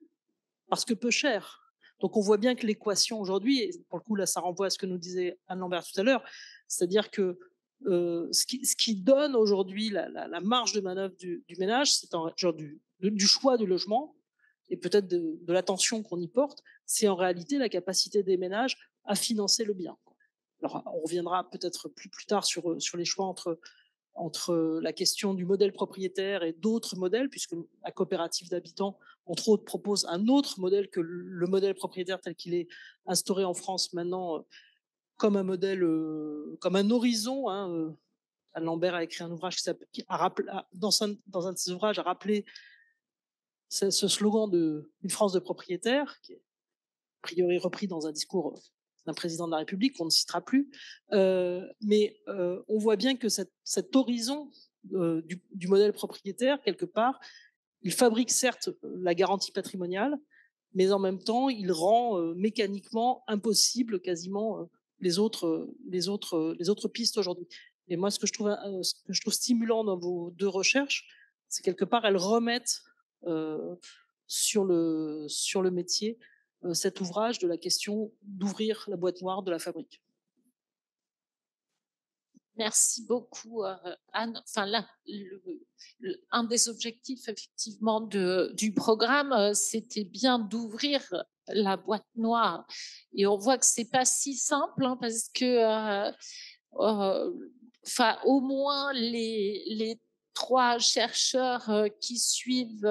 parce que peu cher. Donc on voit bien que l'équation aujourd'hui, et pour le coup là ça renvoie à ce que nous disait Anne Lambert tout à l'heure, c'est-à-dire que ce qui donne aujourd'hui la marge de manœuvre du ménage, c'est genre du choix du logement et peut-être de l'attention qu'on y porte, c'est en réalité la capacité des ménages à financer le bien. Alors on reviendra peut-être plus tard sur les choix entre la question du modèle propriétaire et d'autres modèles, puisque la coopérative d'habitants, entre autres, propose un autre modèle que le modèle propriétaire tel qu'il est instauré en France maintenant, comme un modèle, comme un horizon. Anne Lambert a écrit un ouvrage qui a rappelé, dans un de ses ouvrages, a rappelé ce slogan d'une France de propriétaires, qui est a priori repris dans un discours d'un président de la République qu'on ne citera plus. Mais on voit bien que cet horizon du modèle propriétaire, quelque part, il fabrique certes la garantie patrimoniale, mais en même temps, il rend mécaniquement impossible quasiment les autres pistes aujourd'hui. Et moi, ce que je trouve stimulant dans vos deux recherches, c'est quelque part, elles remettent sur le métier cet ouvrage de la question d'ouvrir la boîte noire de la fabrique.
Merci beaucoup, Anne. Enfin, là, un des objectifs, effectivement, du programme, c'était bien d'ouvrir la boîte noire. Et on voit que c'est pas si simple, parce que, au moins les 3 chercheurs qui suivent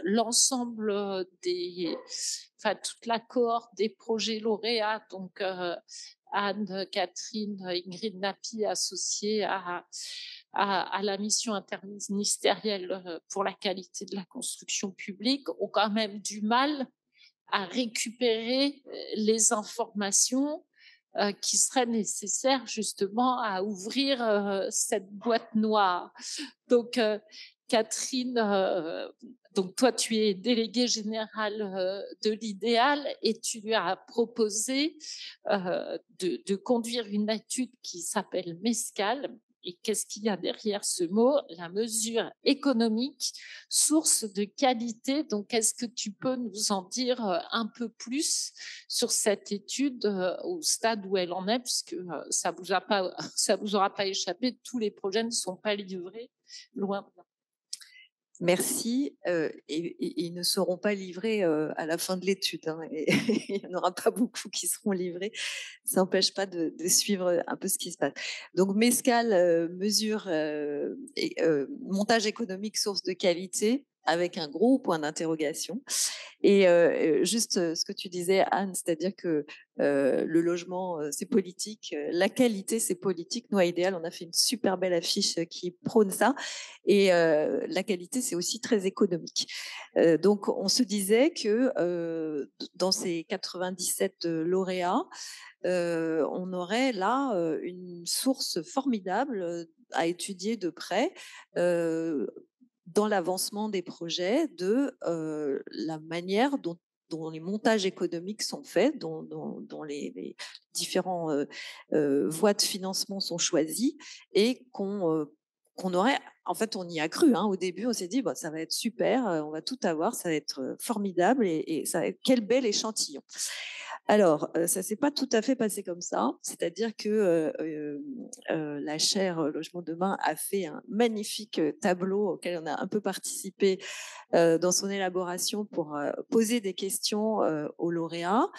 l'ensemble toute la cohorte des projets lauréats, donc Anne, Catherine, Ingrid Napi, associées à la mission interministérielle pour la qualité de la construction publique, ont quand même du mal à récupérer les informations qui seraient nécessaires justement à ouvrir cette boîte noire. Donc, Catherine, donc toi, tu es déléguée générale de l'Idéal et tu lui as proposé de conduire une étude qui s'appelle MESCAL. Et qu'est-ce qu'il y a derrière ce mot? La mesure économique, source de qualité. Donc, est-ce que tu peux nous en dire un peu plus sur cette étude au stade où elle en est, puisque ça vous aura pas échappé, tous les projets ne sont pas livrés, loin de là.
Merci. Et ils ne seront pas livrés à la fin de l'étude. Et il n'y en aura pas beaucoup qui seront livrés. Ça n'empêche pas de suivre un peu ce qui se passe. Donc, MESCAL, mesure montage économique, source de qualité, avec un gros point d'interrogation. Et juste ce que tu disais, Anne, c'est-à-dire que le logement, c'est politique, la qualité, c'est politique. Nous, à Idéal, on a fait une super belle affiche qui prône ça. Et la qualité, c'est aussi très économique. Donc, on se disait que dans ces 97 lauréats, on aurait là une source formidable à étudier de près dans l'avancement des projets, de la manière dont les montages économiques sont faits, dont les différents voies de financement sont choisies, et qu'on aurait, en fait, on y a cru. Au début, on s'est dit, ça va être super, on va tout avoir, ça va être formidable, et ça, quel bel échantillon. Alors, ça s'est pas tout à fait passé comme ça. C'est-à-dire que la chaire Logement Demain a fait un magnifique tableau auquel on a un peu participé dans son élaboration pour poser des questions aux lauréats.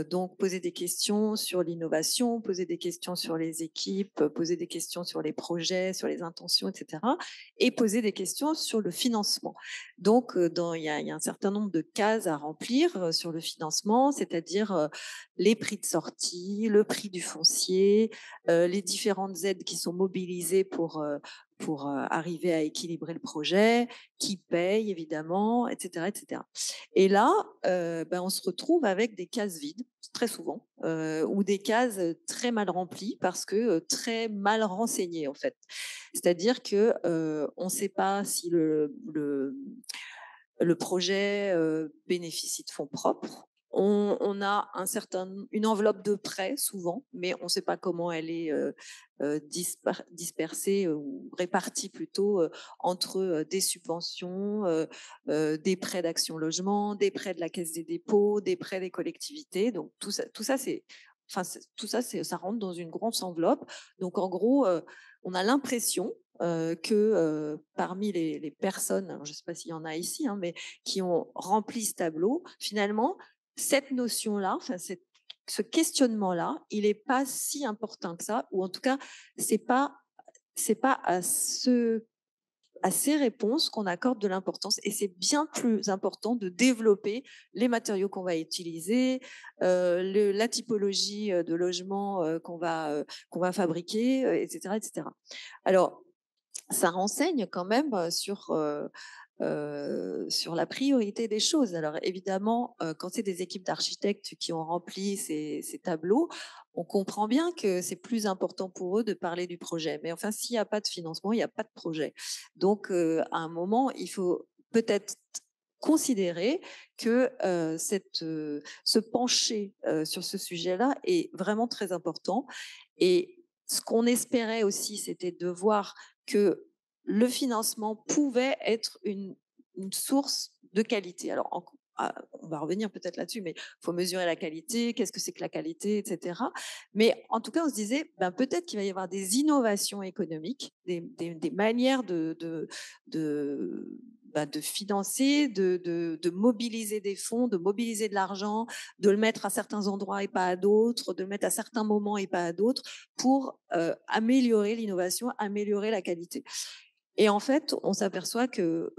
Donc, poser des questions sur l'innovation, poser des questions sur les équipes, poser des questions sur les projets, sur les intentions, etc. Et poser des questions sur le financement. Donc, il y a un certain nombre de cases à remplir sur le financement, c'est-à-dire les prix de sortie, le prix du foncier, les différentes aides qui sont mobilisées pour arriver à équilibrer le projet, qui paye évidemment, etc., etc. Et là, on se retrouve avec des cases vides très souvent, ou des cases très mal remplies parce que très mal renseignées en fait. C'est-à-dire que on ne sait pas si le projet bénéficie de fonds propres. On a une enveloppe de prêt souvent, mais on ne sait pas comment elle est dispersée ou répartie plutôt entre des subventions, des prêts d'Action Logement, des prêts de la Caisse des dépôts, des prêts des collectivités. Donc ça rentre dans une grosse enveloppe. Donc en gros, on a l'impression que parmi les personnes, alors je ne sais pas s'il y en a ici, hein, mais qui ont rempli ce tableau, finalement, cette notion-là, ce questionnement-là, il n'est pas si important que ça, ou en tout cas, c'est pas à ces réponses qu'on accorde de l'importance. Et c'est bien plus important de développer les matériaux qu'on va utiliser, la typologie de logement qu'on va fabriquer, etc., etc. Alors, ça renseigne quand même sur la priorité des choses. Alors évidemment, quand c'est des équipes d'architectes qui ont rempli ces tableaux, on comprend bien que c'est plus important pour eux de parler du projet. Mais enfin, s'il n'y a pas de financement, il n'y a pas de projet. Donc, à un moment, il faut peut-être considérer que se pencher sur ce sujet-là est vraiment très important. Et ce qu'on espérait aussi, c'était de voir que le financement pouvait être une source de qualité. Alors, on va revenir peut-être là-dessus, mais il faut mesurer la qualité, qu'est-ce que c'est que la qualité, etc. Mais en tout cas, on se disait, peut-être qu'il va y avoir des innovations économiques, des manières de financer, de mobiliser des fonds, de mobiliser de l'argent, de le mettre à certains endroits et pas à d'autres, de le mettre à certains moments et pas à d'autres, pour améliorer l'innovation, améliorer la qualité. Et en fait, on s'aperçoit que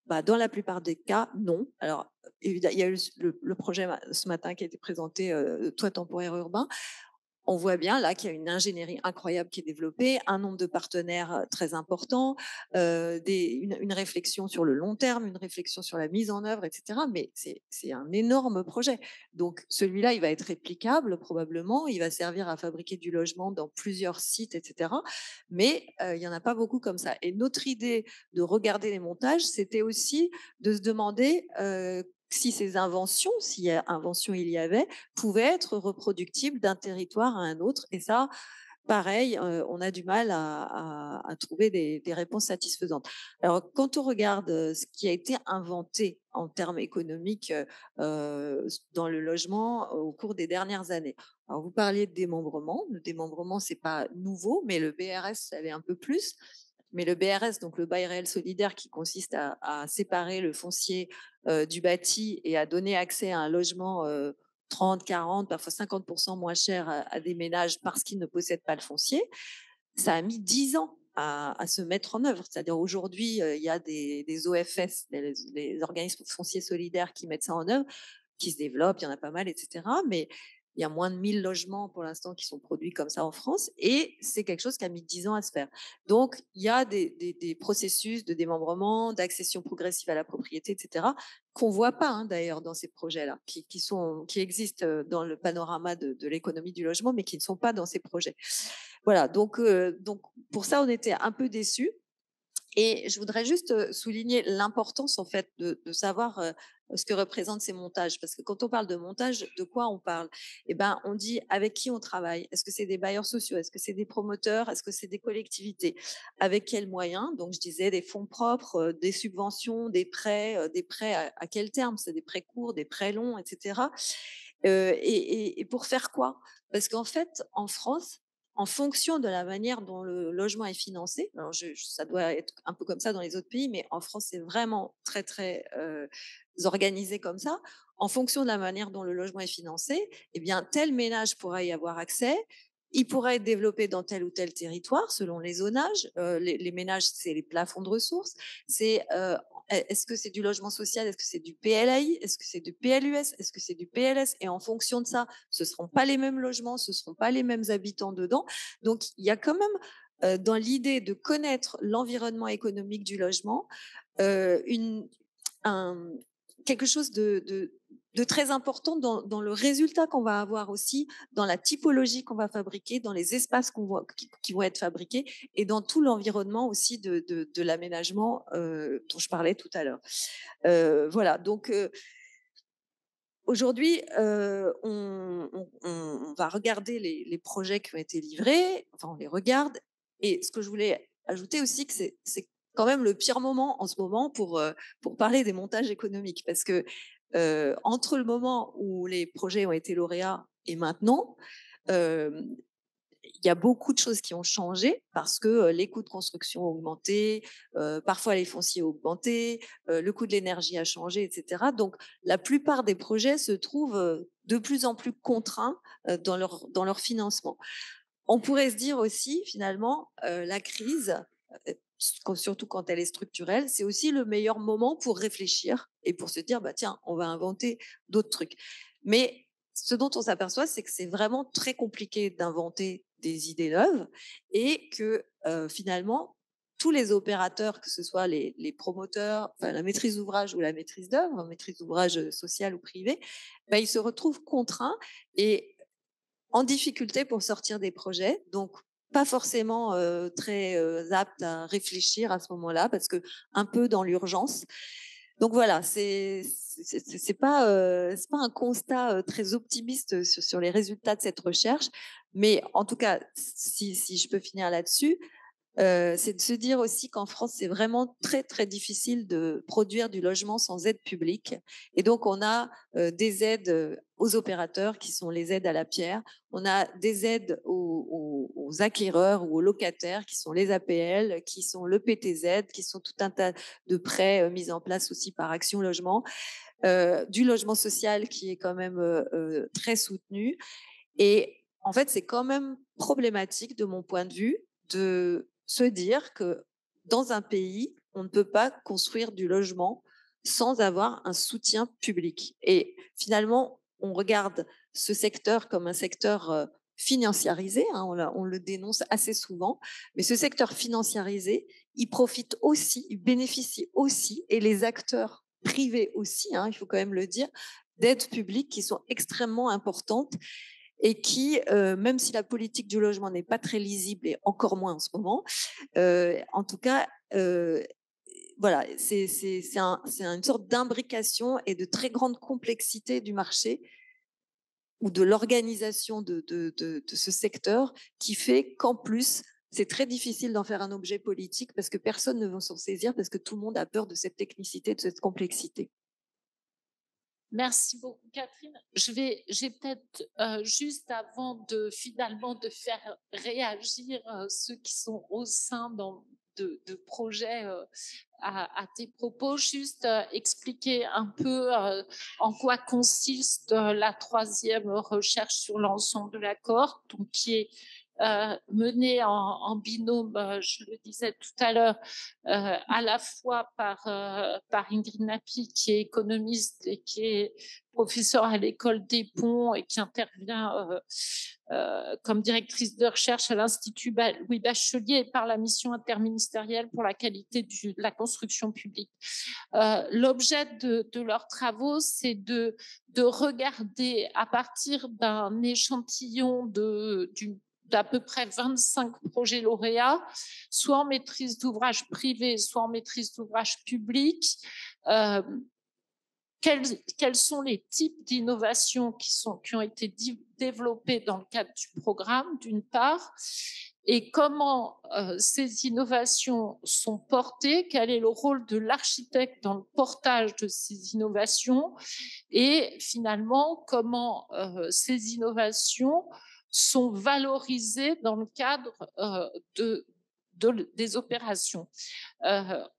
dans la plupart des cas, non. Alors, évidemment, il y a eu le projet ce matin qui a été présenté, Toit temporaire urbain. On voit bien là qu'il y a une ingénierie incroyable qui est développée, un nombre de partenaires très important, une réflexion sur le long terme, une réflexion sur la mise en œuvre, etc. Mais c'est un énorme projet. Donc celui-là, il va être réplicable probablement, il va servir à fabriquer du logement dans plusieurs sites, etc. Mais il n'y en a pas beaucoup comme ça. Et notre idée de regarder les montages, c'était aussi de se demander si ces inventions, si invention il y avait, pouvaient être reproductibles d'un territoire à un autre. Et ça, pareil, on a du mal à trouver des réponses satisfaisantes. Alors, quand on regarde ce qui a été inventé en termes économiques dans le logement au cours des dernières années. Alors, vous parliez de démembrement. Le démembrement, c'est pas nouveau, mais le BRS, ça l'est un peu plus. Mais le BRS, donc le bail réel solidaire, qui consiste à séparer le foncier du bâti et à donner accès à un logement 30, 40, parfois 50% moins cher à des ménages parce qu'ils ne possèdent pas le foncier, ça a mis 10 ans à se mettre en œuvre. C'est-à-dire aujourd'hui, il y a des OFS, les organismes fonciers solidaires qui mettent ça en œuvre, qui se développent, il y en a pas mal, etc. Mais il y a moins de 1000 logements pour l'instant qui sont produits comme ça en France et c'est quelque chose qui a mis 10 ans à se faire. Donc, il y a des processus de démembrement, d'accession progressive à la propriété, etc., qu'on ne voit pas d'ailleurs dans ces projets-là, qui existent dans le panorama de l'économie du logement, mais qui ne sont pas dans ces projets. Voilà, donc pour ça, on était un peu déçus. Et je voudrais juste souligner l'importance en fait de savoir ce que représentent ces montages, parce que quand on parle de montage, de quoi on parle? Eh ben, on dit avec qui on travaille. Est-ce que c'est des bailleurs sociaux? Est-ce que c'est des promoteurs? Est-ce que c'est des collectivités? Avec quels moyens? Donc, je disais des fonds propres, des subventions, des prêts à quel terme? C'est des prêts courts, des prêts longs, etc. Et pour faire quoi? Parce qu'en fait, en France, en fonction de la manière dont le logement est financé, alors ça doit être un peu comme ça dans les autres pays, mais en France, c'est vraiment très, très organisé comme ça. En fonction de la manière dont le logement est financé, eh bien, tel ménage pourra y avoir accès. Il pourra être développé dans tel ou tel territoire selon les zonages. Les ménages, c'est les plafonds de ressources. C'est est-ce que c'est du logement social? Est-ce que c'est du PLAI? Est-ce que c'est du PLUS? Est-ce que c'est du PLS? Et en fonction de ça, ce seront pas les mêmes logements, ce seront pas les mêmes habitants dedans. Donc, il y a quand même dans l'idée de connaître l'environnement économique du logement, une, un, quelque chose de très important dans le résultat qu'on va avoir aussi, dans la typologie qu'on va fabriquer, dans les espaces qui vont être fabriqués et dans tout l'environnement aussi de l'aménagement dont je parlais tout à l'heure. Voilà, donc aujourd'hui, on va regarder les projets qui ont été livrés, enfin on les regarde, et ce que je voulais ajouter aussi, que c'est quand même le pire moment en ce moment pour parler des montages économiques, parce que entre le moment où les projets ont été lauréats et maintenant, il y a beaucoup de choses qui ont changé parce que les coûts de construction ont augmenté, parfois les fonciers ont augmenté, le coût de l'énergie a changé, etc. Donc, la plupart des projets se trouvent de plus en plus contraints dans leur financement. On pourrait se dire aussi, finalement, la crise, surtout quand elle est structurelle, c'est aussi le meilleur moment pour réfléchir et pour se dire, bah, tiens, on va inventer d'autres trucs. Mais ce dont on s'aperçoit, c'est que c'est vraiment très compliqué d'inventer des idées neuves et que finalement, tous les opérateurs, que ce soit les promoteurs, enfin, la maîtrise d'ouvrage ou la maîtrise d'œuvre, maîtrise d'ouvrage sociale ou privée, bah, ils se retrouvent contraints et en difficulté pour sortir des projets. Donc, pas forcément très apte à réfléchir à ce moment-là, parce que un peu dans l'urgence. Donc voilà, c'est pas un constat très optimiste sur les résultats de cette recherche, mais en tout cas, si je peux finir là-dessus, c'est de se dire aussi qu'en France, c'est vraiment très, très difficile de produire du logement sans aide publique. Et donc, on a des aides aux opérateurs qui sont les aides à la pierre. On a des aides aux acquéreurs ou aux locataires qui sont les APL, qui sont le PTZ, qui sont tout un tas de prêts mis en place aussi par Action Logement. Du logement social qui est quand même très soutenu. Et en fait, c'est quand même problématique de mon point de vue de se dire que dans un pays, on ne peut pas construire du logement sans avoir un soutien public. Et finalement, on regarde ce secteur comme un secteur financiarisé, hein, on le dénonce assez souvent, mais ce secteur financiarisé, il profite aussi, il bénéficie aussi, et les acteurs privés aussi, hein, il faut quand même le dire, d'aides publiques qui sont extrêmement importantes et qui, même si la politique du logement n'est pas très lisible et encore moins en ce moment, en tout cas, voilà, c'est une sorte d'imbrication et de très grande complexité du marché ou de l'organisation de ce secteur qui fait qu'en plus, c'est très difficile d'en faire un objet politique parce que personne ne veut s'en saisir parce que tout le monde a peur de cette technicité, de cette complexité.
Merci beaucoup, Catherine. J'ai peut-être juste avant de finalement de faire réagir ceux qui sont au sein de projets à tes propos, juste expliquer un peu en quoi consiste la troisième recherche sur l'ensemble de la cohorte, donc qui est menée en binôme, je le disais tout à l'heure, à la fois par Ingrid Napi, qui est économiste et qui est professeure à l'école des Ponts et qui intervient comme directrice de recherche à l'Institut Louis Bachelier, et par la mission interministérielle pour la qualité de la construction publique. L'objet de leurs travaux, c'est de regarder à partir d'un échantillon d'à peu près 25 projets lauréats, soit en maîtrise d'ouvrage privé, soit en maîtrise d'ouvrage public. Quels sont les types d'innovations qui ont été développées dans le cadre du programme, d'une part, et comment ces innovations sont portées, quel est le rôle de l'architecte dans le portage de ces innovations et finalement comment ces innovations sont valorisées dans le cadre des opérations.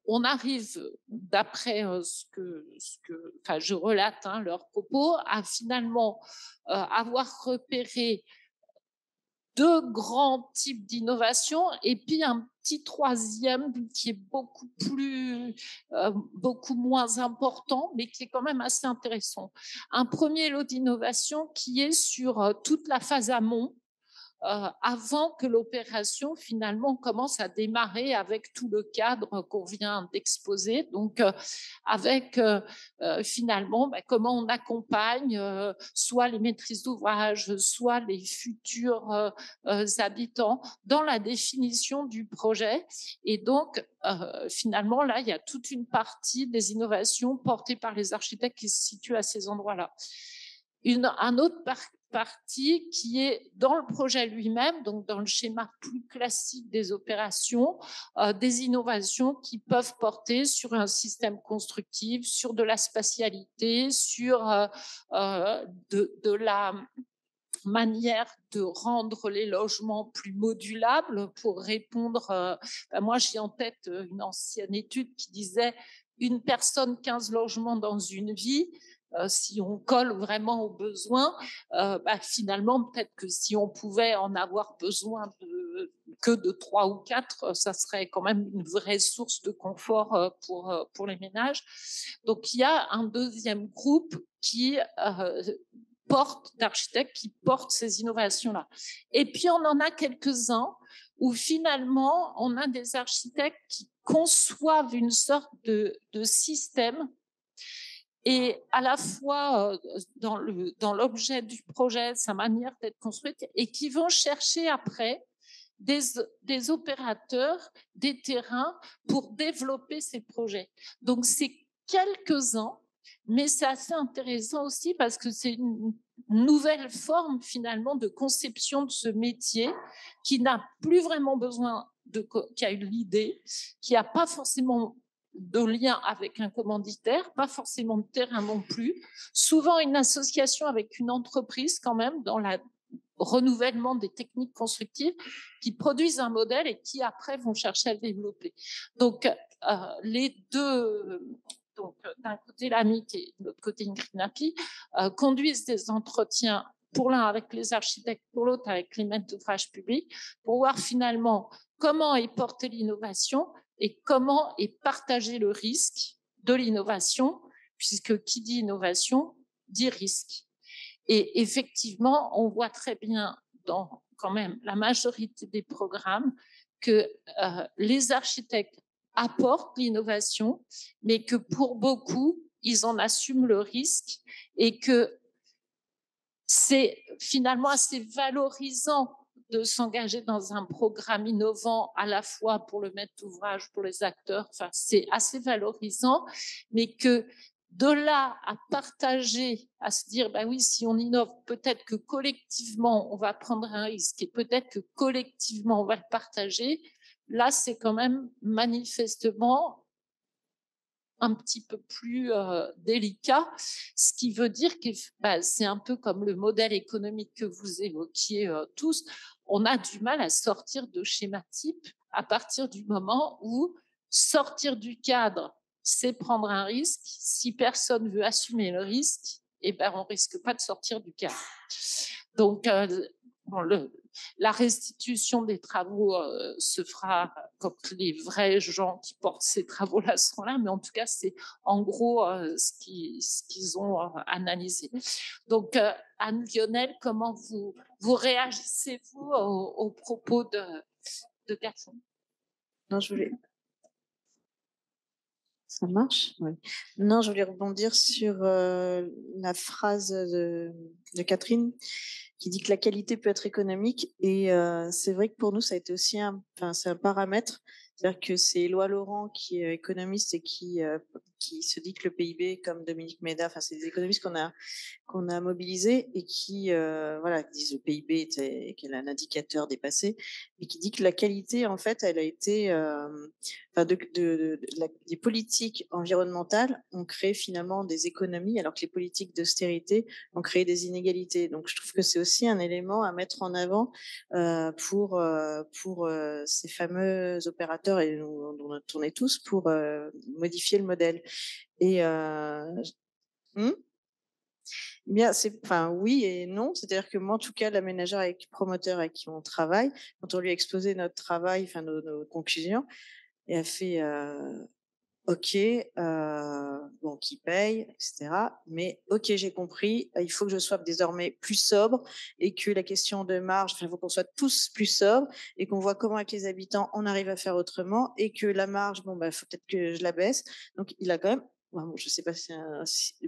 On arrive, d'après enfin, je relate leurs propos, à finalement avoir repéré deux grands types d'innovation et puis un petit troisième qui est beaucoup moins important, mais qui est quand même assez intéressant. Un premier lot d'innovation qui est sur toute la phase amont, avant que l'opération finalement commence à démarrer avec tout le cadre qu'on vient d'exposer. Donc, avec finalement comment on accompagne soit les maîtrises d'ouvrage, soit les futurs habitants dans la définition du projet. Et donc, finalement, là, il y a toute une partie des innovations portées par les architectes qui se situent à ces endroits-là. Un autre partie qui est dans le projet lui-même, donc dans le schéma plus classique des opérations, des innovations qui peuvent porter sur un système constructif, sur de la spatialité, sur de la manière de rendre les logements plus modulables pour répondre. Moi, j'ai en tête une ancienne étude qui disait une personne, 15 logements dans une vie. Si on colle vraiment aux besoins, finalement, peut-être que si on pouvait en avoir besoin que de 3 ou 4, ça serait quand même une vraie source de confort pour les ménages. Donc, il y a un deuxième groupe d'architectes qui portent ces innovations-là. Et puis, on en a quelques-uns où finalement, on a des architectes qui conçoivent une sorte de système et à la fois dans l'objet du projet, sa manière d'être construite, et qui vont chercher après des opérateurs, des terrains pour développer ces projets. Donc, c'est quelques-uns, mais c'est assez intéressant aussi parce que c'est une nouvelle forme finalement de conception de ce métier qui n'a plus vraiment besoin qui a eu l'idée, qui n'a pas forcément de lien avec un commanditaire, pas forcément de terrain non plus, souvent une association avec une entreprise quand même dans le renouvellement des techniques constructives qui produisent un modèle et qui après vont chercher à le développer. Donc les deux, donc d'un côté l'AMIC et de l'autre côté INCRINAPI, conduisent des entretiens pour l'un avec les architectes, pour l'autre avec les maîtres d'ouvrage publics, pour voir finalement comment est portée l'innovation et comment est partagé le risque de l'innovation, puisque qui dit innovation dit risque. Et effectivement, on voit très bien dans quand même la majorité des programmes que les architectes apportent l'innovation, mais que pour beaucoup, ils en assument le risque et que c'est finalement assez valorisant de s'engager dans un programme innovant à la fois pour le maître d'ouvrage, pour les acteurs. Enfin, c'est assez valorisant, mais que de là à partager, à se dire, ben oui, si on innove, peut-être que collectivement, on va prendre un risque et peut-être que collectivement, on va le partager. Là, c'est quand même manifestement un petit peu plus délicat, ce qui veut dire que c'est un peu comme le modèle économique que vous évoquiez tous. On a du mal à sortir de schéma type à partir du moment où sortir du cadre, c'est prendre un risque. Si personne veut assumer le risque, on risque pas de sortir du cadre. Donc, la restitution des travaux se fera quand les vrais gens qui portent ces travaux-là seront là, mais en tout cas, c'est en gros ce qu'ils ont analysé. Donc, Anne-Lionel, comment vous réagissez-vous aux propos de Catherine?
Non, je voulais... Ça marche? Oui. Non, je voulais rebondir sur la phrase de Catherine qui dit que la qualité peut être économique. Et c'est vrai que pour nous, ça a été aussi c'est un paramètre. C'est-à-dire que c'est Éloi Laurent qui est économiste et qui se dit que le PIB, comme Dominique Méda, enfin c'est des économistes qu'on a mobilisés et qui voilà disent le PIB était qu'elle a un indicateur dépassé et qui dit que la qualité en fait elle a été enfin les politiques environnementales ont créé finalement des économies alors que les politiques d'austérité ont créé des inégalités. Donc je trouve que c'est aussi un élément à mettre en avant pour ces fameux opérateurs et dont on est tous pour modifier le modèle. Et bien, enfin, oui et non. C'est-à-dire que moi, en tout cas, l'aménageur avec promoteur avec qui on travaille, quand on lui a exposé notre travail, enfin nos conclusions, et a fait OK, bon, qui paye, etc. Mais OK, j'ai compris. Il faut que je sois désormais plus sobre et que la question de marge, enfin, il faut qu'on soit tous plus sobres et qu'on voit comment avec les habitants on arrive à faire autrement et que la marge, bon, bah, faut peut-être que je la baisse. Donc, il a quand même, bon, je sais pas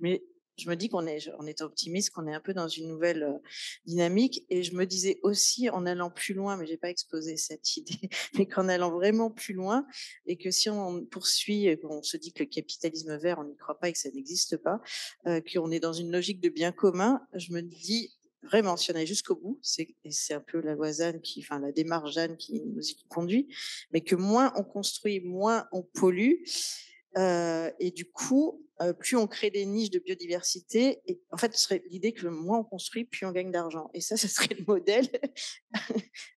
mais je me dis qu'on est optimiste, qu'on est un peu dans une nouvelle dynamique. Et je me disais aussi, en allant plus loin, mais j'ai pas exposé cette idée, mais qu'en allant vraiment plus loin, et que si on poursuit, et qu'on se dit que le capitalisme vert, on n'y croit pas et que ça n'existe pas, qu'on est dans une logique de bien commun, je me dis vraiment, si on allait jusqu'au bout, c'est un peu la loi Jeanne enfin la démarche Jeanne qui nous y conduit, mais que moins on construit, moins on pollue. Et du coup, plus on crée des niches de biodiversité, et en fait, ce serait l'idée que moins on construit, plus on gagne d'argent. Et ça, ce serait le modèle.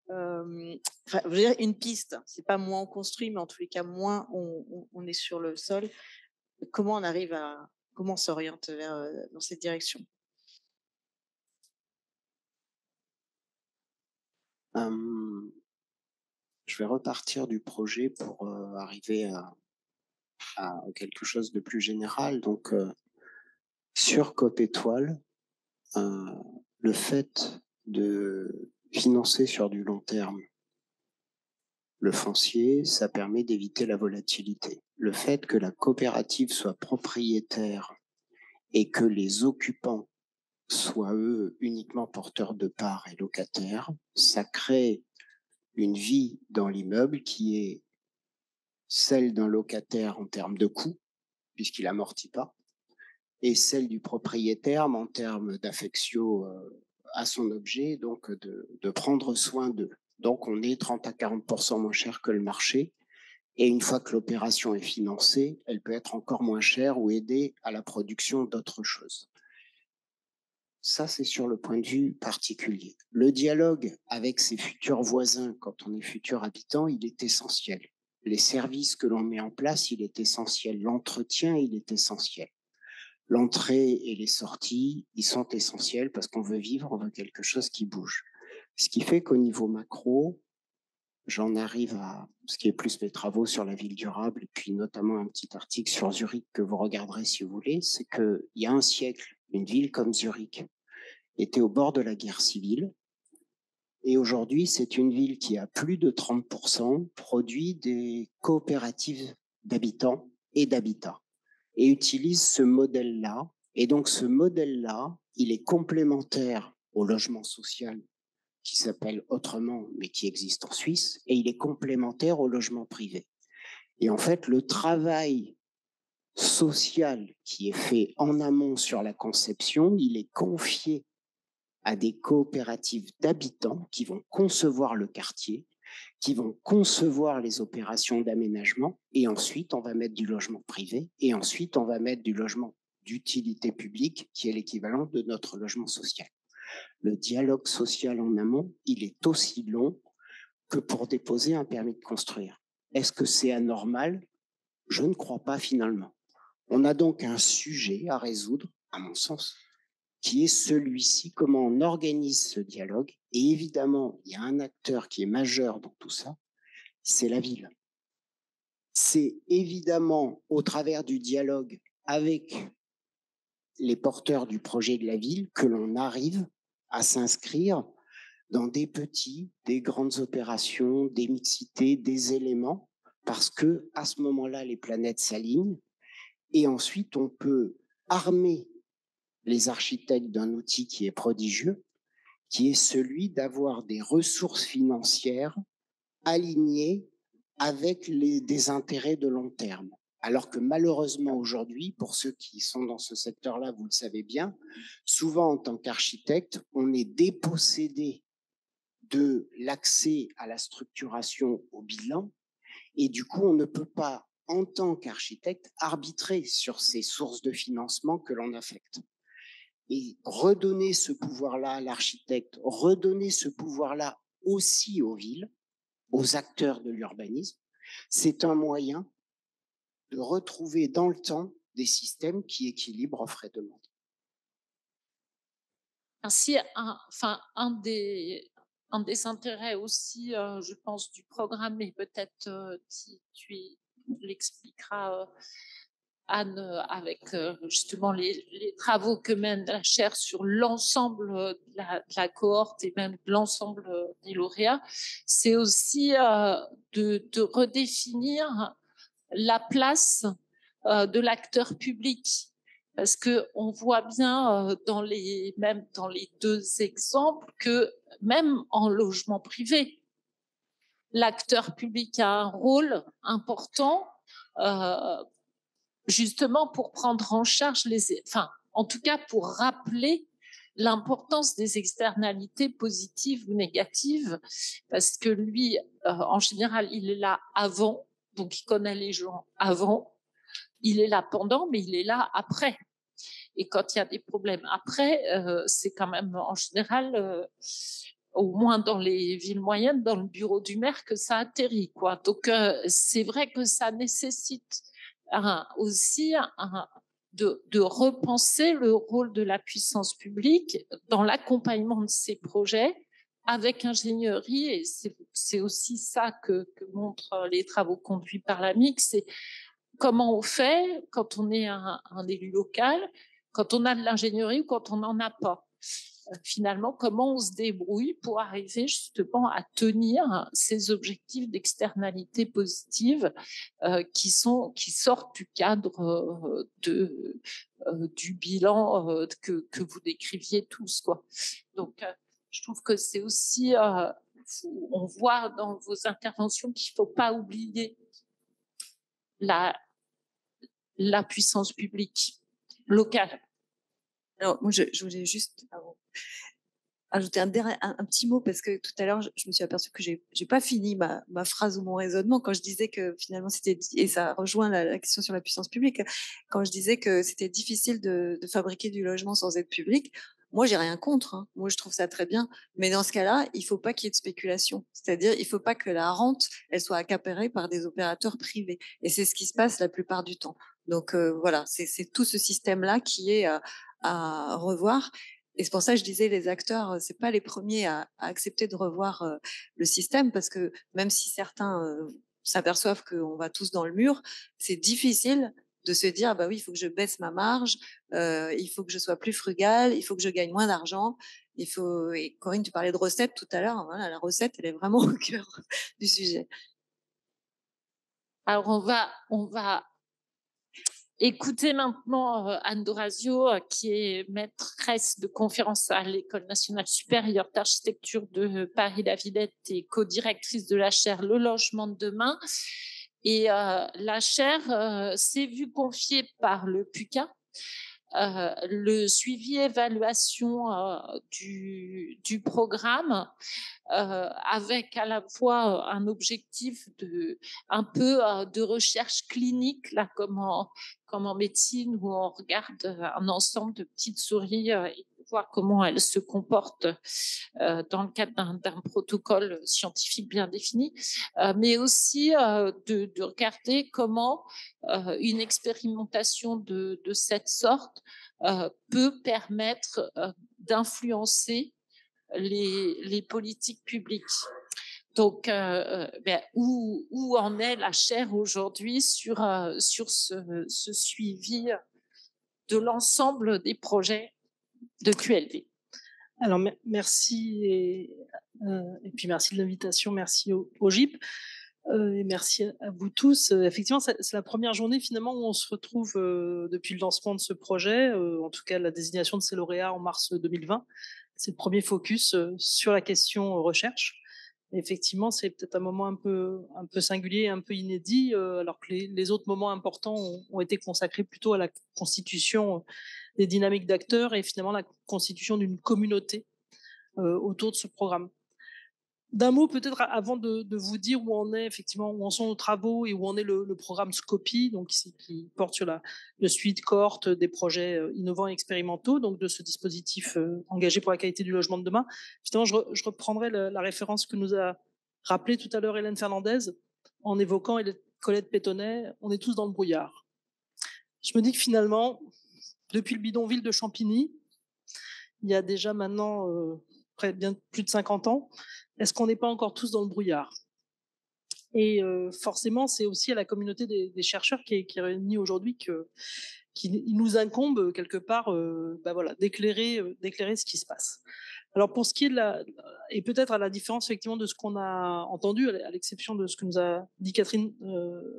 Enfin, je veux dire, une piste. C'est pas moins on construit, mais en tous les cas, moins on est sur le sol. Comment on arrive comment on s'oriente vers dans cette direction?
Je vais repartir du projet pour arriver à quelque chose de plus général. Donc, sur COP Étoile, le fait de financer sur du long terme le foncier, ça permet d'éviter la volatilité. Le fait que la coopérative soit propriétaire et que les occupants soient eux uniquement porteurs de parts et locataires, ça crée une vie dans l'immeuble qui est celle d'un locataire en termes de coût, puisqu'il amortit pas, et celle du propriétaire en termes d'affectio à son objet, donc de prendre soin d'eux. Donc on est 30 à 40% moins cher que le marché. Et une fois que l'opération est financée, elle peut être encore moins chère ou aider à la production d'autres choses. Ça, c'est sur le point de vue particulier. Le dialogue avec ses futurs voisins, quand on est futur habitant, il est essentiel. Les services que l'on met en place, il est essentiel. L'entretien, il est essentiel. L'entrée et les sorties, ils sont essentiels parce qu'on veut vivre, on veut quelque chose qui bouge. Ce qui fait qu'au niveau macro, j'en arrive à ce qui est plus mes travaux sur la ville durable et puis notamment un petit article sur Zurich que vous regarderez si vous voulez, c'est qu'il y a un siècle, une ville comme Zurich était au bord de la guerre civile et aujourd'hui c'est une ville qui a plus de 30% produit des coopératives d'habitants et d'habitat et utilise ce modèle-là. Et donc ce modèle-là, il est complémentaire au logement social qui s'appelle autrement, mais qui existe en Suisse, et il est complémentaire au logement privé. Et en fait, le travail social qui est fait en amont sur la conception, il est confié à des coopératives d'habitants qui vont concevoir le quartier, qui vont concevoir les opérations d'aménagement, et ensuite on va mettre du logement privé, et ensuite on va mettre du logement d'utilité publique, qui est l'équivalent de notre logement social. Le dialogue social en amont, il est aussi long que pour déposer un permis de construire. Est-ce que c'est anormal? Je ne crois pas finalement. On a donc un sujet à résoudre, à mon sens, qui est celui-ci, comment on organise ce dialogue. Et évidemment, il y a un acteur qui est majeur dans tout ça, c'est la ville. C'est évidemment au travers du dialogue avec les porteurs du projet de la ville que l'on arrive à s'inscrire dans des petits, des grandes opérations, des mixités, des éléments, parce que à ce moment-là, les planètes s'alignent et ensuite on peut armer les architectes d'un outil qui est prodigieux, qui est celui d'avoir des ressources financières alignées avec des intérêts de long terme. Alors que malheureusement aujourd'hui, pour ceux qui sont dans ce secteur-là, vous le savez bien, souvent en tant qu'architecte, on est dépossédé de l'accès à la structuration au bilan et du coup, on ne peut pas, en tant qu'architecte, arbitrer sur ces sources de financement que l'on affecte. Et redonner ce pouvoir-là à l'architecte, redonner ce pouvoir-là aussi aux villes, aux acteurs de l'urbanisme, c'est un moyen de retrouver dans le temps des systèmes qui équilibrent offre et demande.
Ainsi, un des intérêts aussi, je pense, du programme, et peut-être tu l'expliqueras, Anne, avec justement les travaux que mène la chaire sur l'ensemble de la cohorte et même l'ensemble des lauréats, c'est aussi de redéfinir la place de l'acteur public. Parce qu'on voit bien même dans les deux exemples que même en logement privé, l'acteur public a un rôle important justement pour prendre en charge en tout cas pour rappeler l'importance des externalités positives ou négatives, parce que lui, en général, il est là avant, donc il connaît les gens avant, il est là pendant, mais il est là après. Et quand il y a des problèmes après, c'est quand même en général, au moins dans les villes moyennes, dans le bureau du maire, que ça atterrit, quoi. Donc c'est vrai que ça nécessite aussi de repenser le rôle de la puissance publique dans l'accompagnement de ces projets avec ingénierie, et c'est aussi ça que montrent les travaux conduits par la MIC, c'est comment on fait quand on est un élu local, quand on a de l'ingénierie ou quand on n'en a pas. Finalement, comment on se débrouille pour arriver justement à tenir ces objectifs d'externalité positive qui sortent du cadre du bilan que vous décriviez tous, quoi. Donc, je trouve que c'est aussi, on voit dans vos interventions qu'il ne faut pas oublier la puissance publique locale.
Alors, moi, je voulais juste ajouter un petit mot, parce que tout à l'heure, je me suis aperçue que j'ai pas fini ma phrase ou mon raisonnement quand je disais que finalement et ça rejoint la question sur la puissance publique, quand je disais que c'était difficile de fabriquer du logement sans aide publique. Moi, j'ai rien contre, hein. Moi, je trouve ça très bien. Mais dans ce cas-là, il faut pas qu'il y ait de spéculation. C'est-à-dire, il faut pas que la rente, elle soit accaparée par des opérateurs privés. Et c'est ce qui se passe la plupart du temps. Donc, voilà, c'est tout ce système-là qui est à revoir. Et c'est pour ça que je disais, les acteurs, c'est pas les premiers à accepter de revoir le système, parce que même si certains s'aperçoivent qu'on va tous dans le mur, c'est difficile de se dire, bah oui, il faut que je baisse ma marge, il faut que je sois plus frugale, il faut que je gagne moins d'argent. Et Corinne, tu parlais de recettes tout à l'heure. Voilà, la recette, elle est vraiment au cœur du sujet.
Alors, on va écoutez maintenant Anne Dorazio, qui est maîtresse de conférences à l'École nationale supérieure d'architecture de Paris-La Villette et co-directrice de la chaire Le logement de demain. Et la chaire s'est vue confier par le PUCA le suivi évaluation du programme, avec à la fois un objectif un peu de recherche clinique, là, comme en médecine, où on regarde un ensemble de petites souris et voir comment elles se comportent dans le cadre d'un protocole scientifique bien défini, mais aussi de regarder comment une expérimentation de cette sorte peut permettre d'influencer les politiques publiques. Donc, où en est la chaire aujourd'hui sur ce suivi de l'ensemble des projets de QLD?
Alors, merci et puis merci de l'invitation, merci au GIP. Et merci à vous tous. Effectivement, c'est la première journée finalement où on se retrouve depuis le lancement de ce projet, en tout cas la désignation de ces lauréats en mars 2020. C'est le premier focus sur la question recherche. Effectivement, c'est peut-être un moment un peu singulier, un peu inédit, alors que les autres moments importants ont été consacrés plutôt à la constitution des dynamiques d'acteurs et finalement la constitution d'une communauté autour de ce programme. D'un mot peut-être avant de vous dire où on est effectivement, où en sont nos travaux et où en est le programme Scopie, donc qui porte sur le suivi de cohorte des projets innovants et expérimentaux, donc de ce dispositif engagé pour la qualité du logement de demain. Finalement, je reprendrai la référence que nous a rappelé tout à l'heure Hélène Fernandez en évoquant Colette Pétonnet, on est tous dans le brouillard. Je me dis que finalement, depuis le bidonville de Champigny, il y a déjà maintenant bien plus de 50 ans, est-ce qu'on n'est pas encore tous dans le brouillard? Et forcément, c'est aussi à la communauté des chercheurs qui est réunie aujourd'hui qu'il nous incombe quelque part voilà, d'éclairer ce qui se passe. Alors pour ce qui est et peut-être à la différence effectivement de ce qu'on a entendu, à l'exception de ce que nous a dit Catherine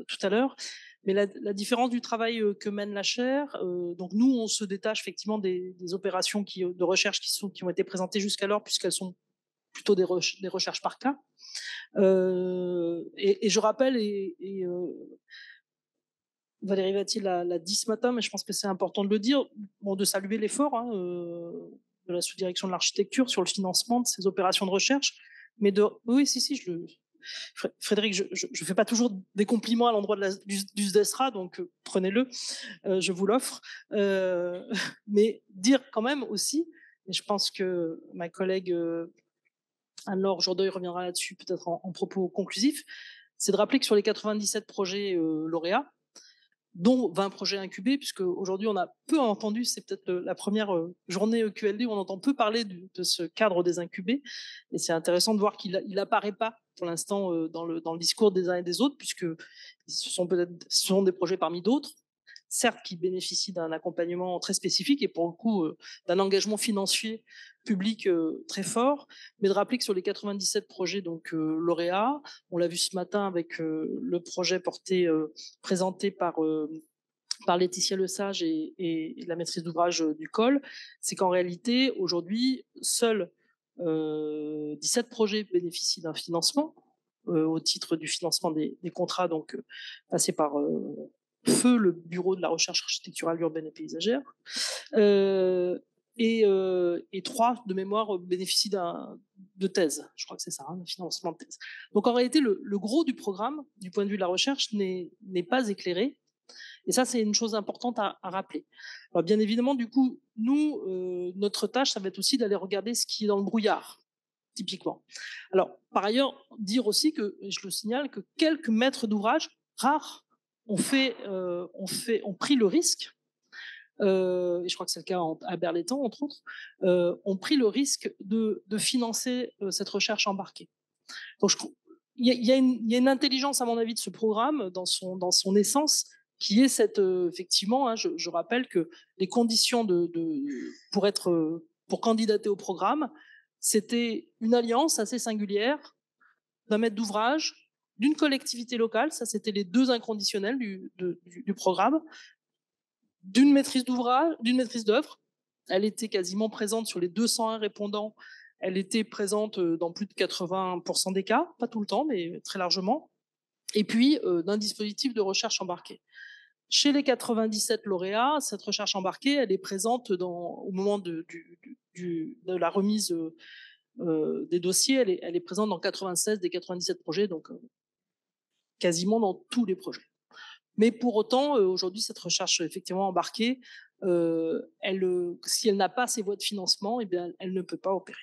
tout à l'heure, mais la différence du travail que mène la chaire, donc nous on se détache effectivement des opérations de recherche qui ont été présentées jusqu'alors puisqu'elles sont plutôt des recherches par cas. Et je rappelle, Valérie Vattier l'a dit ce matin, mais je pense que c'est important de le dire, de saluer l'effort de la sous-direction de l'architecture sur le financement de ces opérations de recherche. Mais oui, Frédéric, je fais pas toujours des compliments à l'endroit du SDESRA, donc prenez-le, je vous l'offre. Mais dire quand même aussi, et je pense que ma collègue Anne-Laure Jourdeuil reviendra là-dessus peut-être en propos conclusifs, c'est de rappeler que sur les 97 projets lauréats, dont 20 projets incubés, puisque aujourd'hui on a peu entendu, c'est peut-être la première journée QLD où on entend peu parler de ce cadre des incubés, et c'est intéressant de voir qu'il n'apparaît pas pour l'instant dans le discours des uns et des autres, puisque ce sont des projets parmi d'autres, certes qui bénéficient d'un accompagnement très spécifique et pour le coup d'un engagement financier public très fort, mais de rappeler que sur les 97 projets donc lauréats, on l'a vu ce matin avec le projet présenté par Laetitia Lesage et la maîtrise d'ouvrage du COL, c'est qu'en réalité aujourd'hui seuls 17 projets bénéficient d'un financement au titre du financement des contrats donc passés par Feu, le bureau de la recherche architecturale urbaine et paysagère. Et 3 de mémoire bénéficient de thèse. Je crois que c'est ça, un financement de thèse. Donc en réalité, le gros du programme, du point de vue de la recherche, n'est pas éclairé. Et ça, c'est une chose importante à rappeler. Alors bien évidemment, du coup, nous, notre tâche, ça va être aussi d'aller regarder ce qui est dans le brouillard, typiquement. Alors, par ailleurs, dire aussi que, et je le signale, que quelques maîtres d'ouvrage rares ont pris le risque, et je crois que c'est le cas à Berlétan, entre autres, ont pris le risque de financer cette recherche embarquée. Donc, il y a une intelligence, à mon avis, de ce programme, dans son essence, qui est effectivement, je rappelle que les conditions pour candidater au programme, c'était une alliance assez singulière d'un maître d'ouvrage, d'une collectivité locale, ça c'était les 2 inconditionnels du programme, d'une maîtrise d'ouvrage, d'une maîtrise d'œuvre. Elle était quasiment présente sur les 201 répondants. Elle était présente dans plus de 80% des cas, pas tout le temps, mais très largement. Et puis d'un dispositif de recherche embarquée. Chez les 97 lauréats, cette recherche embarquée, elle est présente au moment de la remise des dossiers, elle est présente dans 96 des 97 projets, donc quasiment dans tous les projets. Mais pour autant, aujourd'hui, cette recherche effectivement embarquée, si elle n'a pas ces voies de financement, eh bien, elle ne peut pas opérer.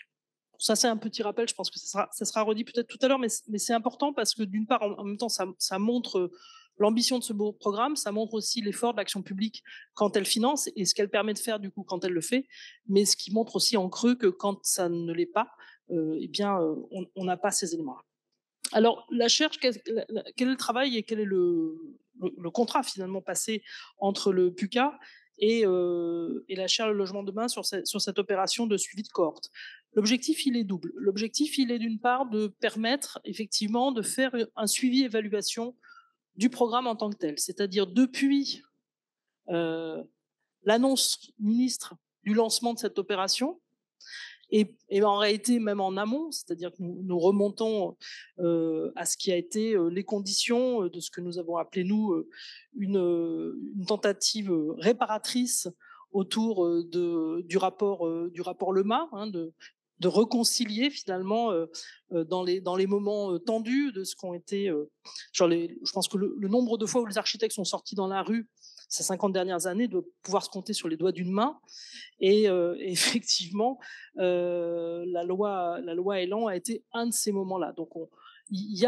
Ça, c'est un petit rappel, je pense que ça sera redit peut-être tout à l'heure, mais c'est important parce que d'une part, en même temps, ça montre l'ambition de ce beau programme, ça montre aussi l'effort de l'action publique quand elle finance et ce qu'elle permet de faire du coup quand elle le fait, mais ce qui montre aussi en creux que quand ça ne l'est pas, eh bien, on n'a pas ces éléments-là. Alors, la recherche, quel est le travail et quel est le contrat finalement passé entre le PUCA et la chaire Le Logement Demain sur cette opération de suivi de cohorte? L'objectif, il est double. L'objectif, il est d'une part de permettre effectivement de faire un suivi-évaluation du programme en tant que tel. C'est-à-dire depuis l'annonce ministre du lancement de cette opération, Et en réalité, même en amont, c'est-à-dire que nous remontons à ce qui a été les conditions de ce que nous avons appelé, nous, une tentative réparatrice autour du rapport Lema, hein, de réconcilier finalement dans les moments tendus de ce qu'ont été, je pense que le nombre de fois où les architectes sont sortis dans la rue ces 50 dernières années doit pouvoir se compter sur les doigts d'une main. Et effectivement, la loi Elan a été un de ces moments-là. Donc, il y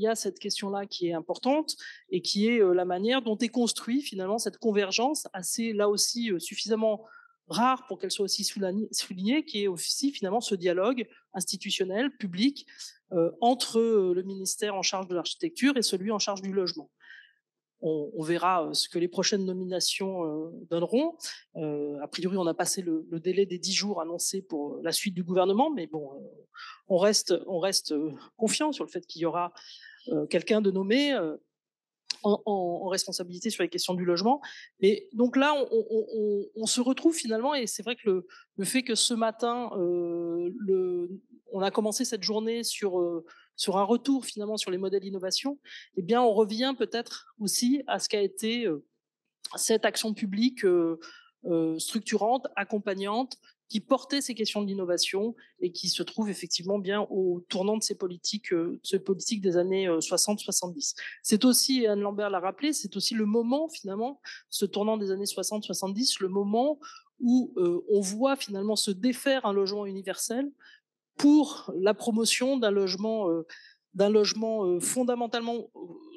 a cette question-là qui est importante et qui est la manière dont est construit finalement cette convergence assez, là aussi, suffisamment rare pour qu'elle soit aussi soulignée, qui est aussi finalement ce dialogue institutionnel, public, entre le ministère en charge de l'architecture et celui en charge du logement. On verra ce que les prochaines nominations donneront. A priori, on a passé le délai des 10 jours annoncés pour la suite du gouvernement, mais bon, on reste confiant sur le fait qu'il y aura quelqu'un de nommé en responsabilité sur les questions du logement. Mais donc là, on se retrouve finalement, et c'est vrai que le fait que ce matin, on a commencé cette journée sur un retour finalement sur les modèles d'innovation, eh bien, on revient peut-être aussi à ce qu'a été cette action publique structurante, accompagnante, qui portait ces questions de l'innovation et qui se trouve effectivement bien au tournant de ces politiques des années 60-70. C'est aussi, Anne Lambert l'a rappelé, c'est aussi le moment finalement, ce tournant des années 60-70, le moment où on voit finalement se défaire un logement universel pour la promotion d'un logement fondamentalement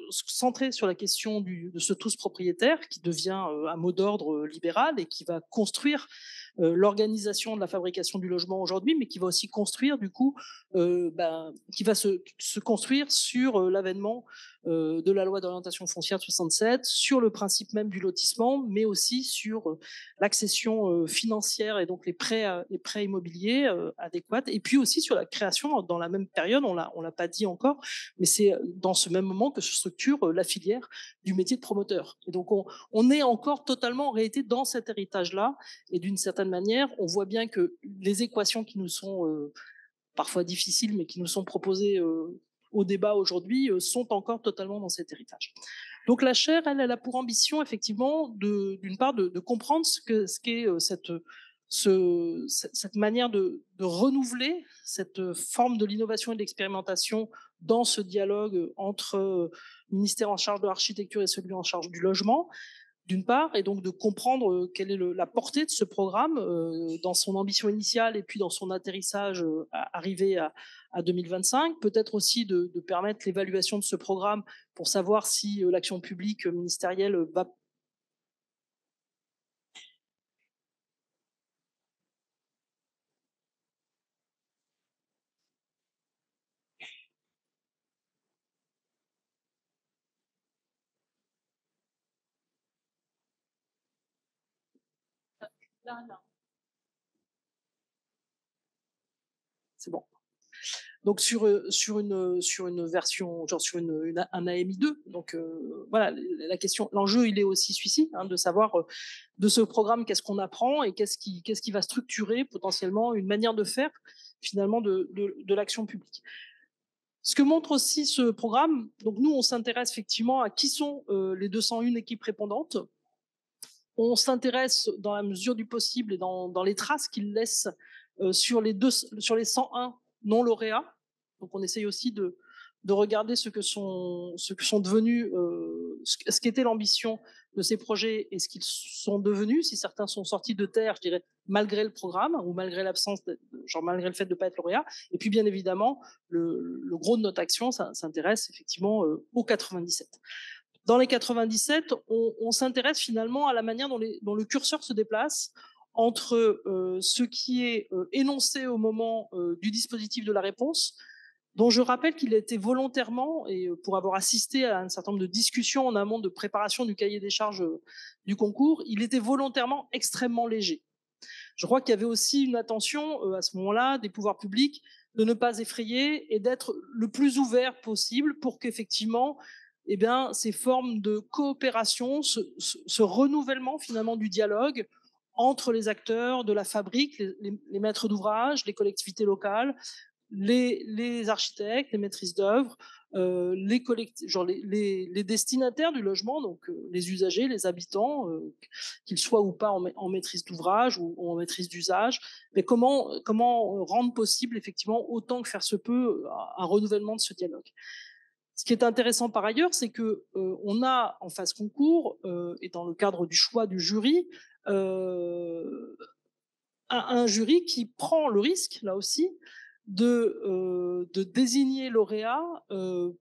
centré sur la question de ce tous propriétaire, qui devient un mot d'ordre libéral et qui va construire l'organisation de la fabrication du logement aujourd'hui, mais qui va aussi construire du coup, qui va se construire sur l'avènement de la loi d'orientation foncière de 67, sur le principe même du lotissement, mais aussi sur l'accession financière et donc les prêts immobiliers adéquats, et puis aussi sur la création dans la même période, on l'a pas dit encore, mais c'est dans ce même moment que se structure la filière du métier de promoteur. Et donc on est encore totalement en réalité dans cet héritage-là, et d'une certaine manière, on voit bien que les équations qui nous sont parfois difficiles, mais qui nous sont proposées au débat aujourd'hui, sont encore totalement dans cet héritage. Donc la chaire, elle a pour ambition effectivement d'une part de comprendre ce qu'est cette manière de renouveler cette forme de l'innovation et de l'expérimentation dans ce dialogue entre le ministère en charge de l'architecture et celui en charge du logement, d'une part, et donc de comprendre quelle est la portée de ce programme dans son ambition initiale et puis dans son atterrissage arrivé à 2025. Peut-être aussi de permettre l'évaluation de ce programme pour savoir si l'action publique ministérielle va... Là. C'est bon. Donc sur une version, genre sur un AMI 2. Donc voilà, la question, l'enjeu, il est aussi celui-ci, hein, de savoir de ce programme qu'est-ce qu'on apprend et qu'est-ce qui va structurer potentiellement une manière de faire finalement de l'action publique. Ce que montre aussi ce programme, donc nous on s'intéresse effectivement à qui sont les 201 équipes répondantes. On s'intéresse dans la mesure du possible et dans les traces qu'ils laissent sur les 101 non lauréats. Donc on essaye aussi de regarder ce que sont devenus, ce qu'était l'ambition de ces projets et ce qu'ils sont devenus. Si certains sont sortis de terre, je dirais, malgré le programme ou malgré l'absence, malgré le fait de ne pas être lauréat. Et puis bien évidemment, le gros de notre action, ça s'intéresse effectivement aux 97. Dans les 97, on s'intéresse finalement à la manière dont le curseur se déplace entre ce qui est énoncé au moment du dispositif de la réponse, dont je rappelle qu'il a été volontairement, et pour avoir assisté à un certain nombre de discussions en amont de préparation du cahier des charges du concours, il était volontairement extrêmement léger. Je crois qu'il y avait aussi une attention à ce moment-là des pouvoirs publics de ne pas effrayer et d'être le plus ouvert possible pour qu'effectivement, eh bien, ces formes de coopération, ce renouvellement finalement du dialogue entre les acteurs de la fabrique, les maîtres d'ouvrage, les collectivités locales, les architectes, les maîtrises d'œuvre, les destinataires du logement, donc les usagers, les habitants, qu'ils soient ou pas en maîtrise d'ouvrage ou en maîtrise d'usage, mais comment rendre possible effectivement autant que faire se peut un renouvellement de ce dialogue. Ce qui est intéressant par ailleurs, c'est que on a en phase concours et dans le cadre du choix du jury un jury qui prend le risque là aussi de désigner lauréats une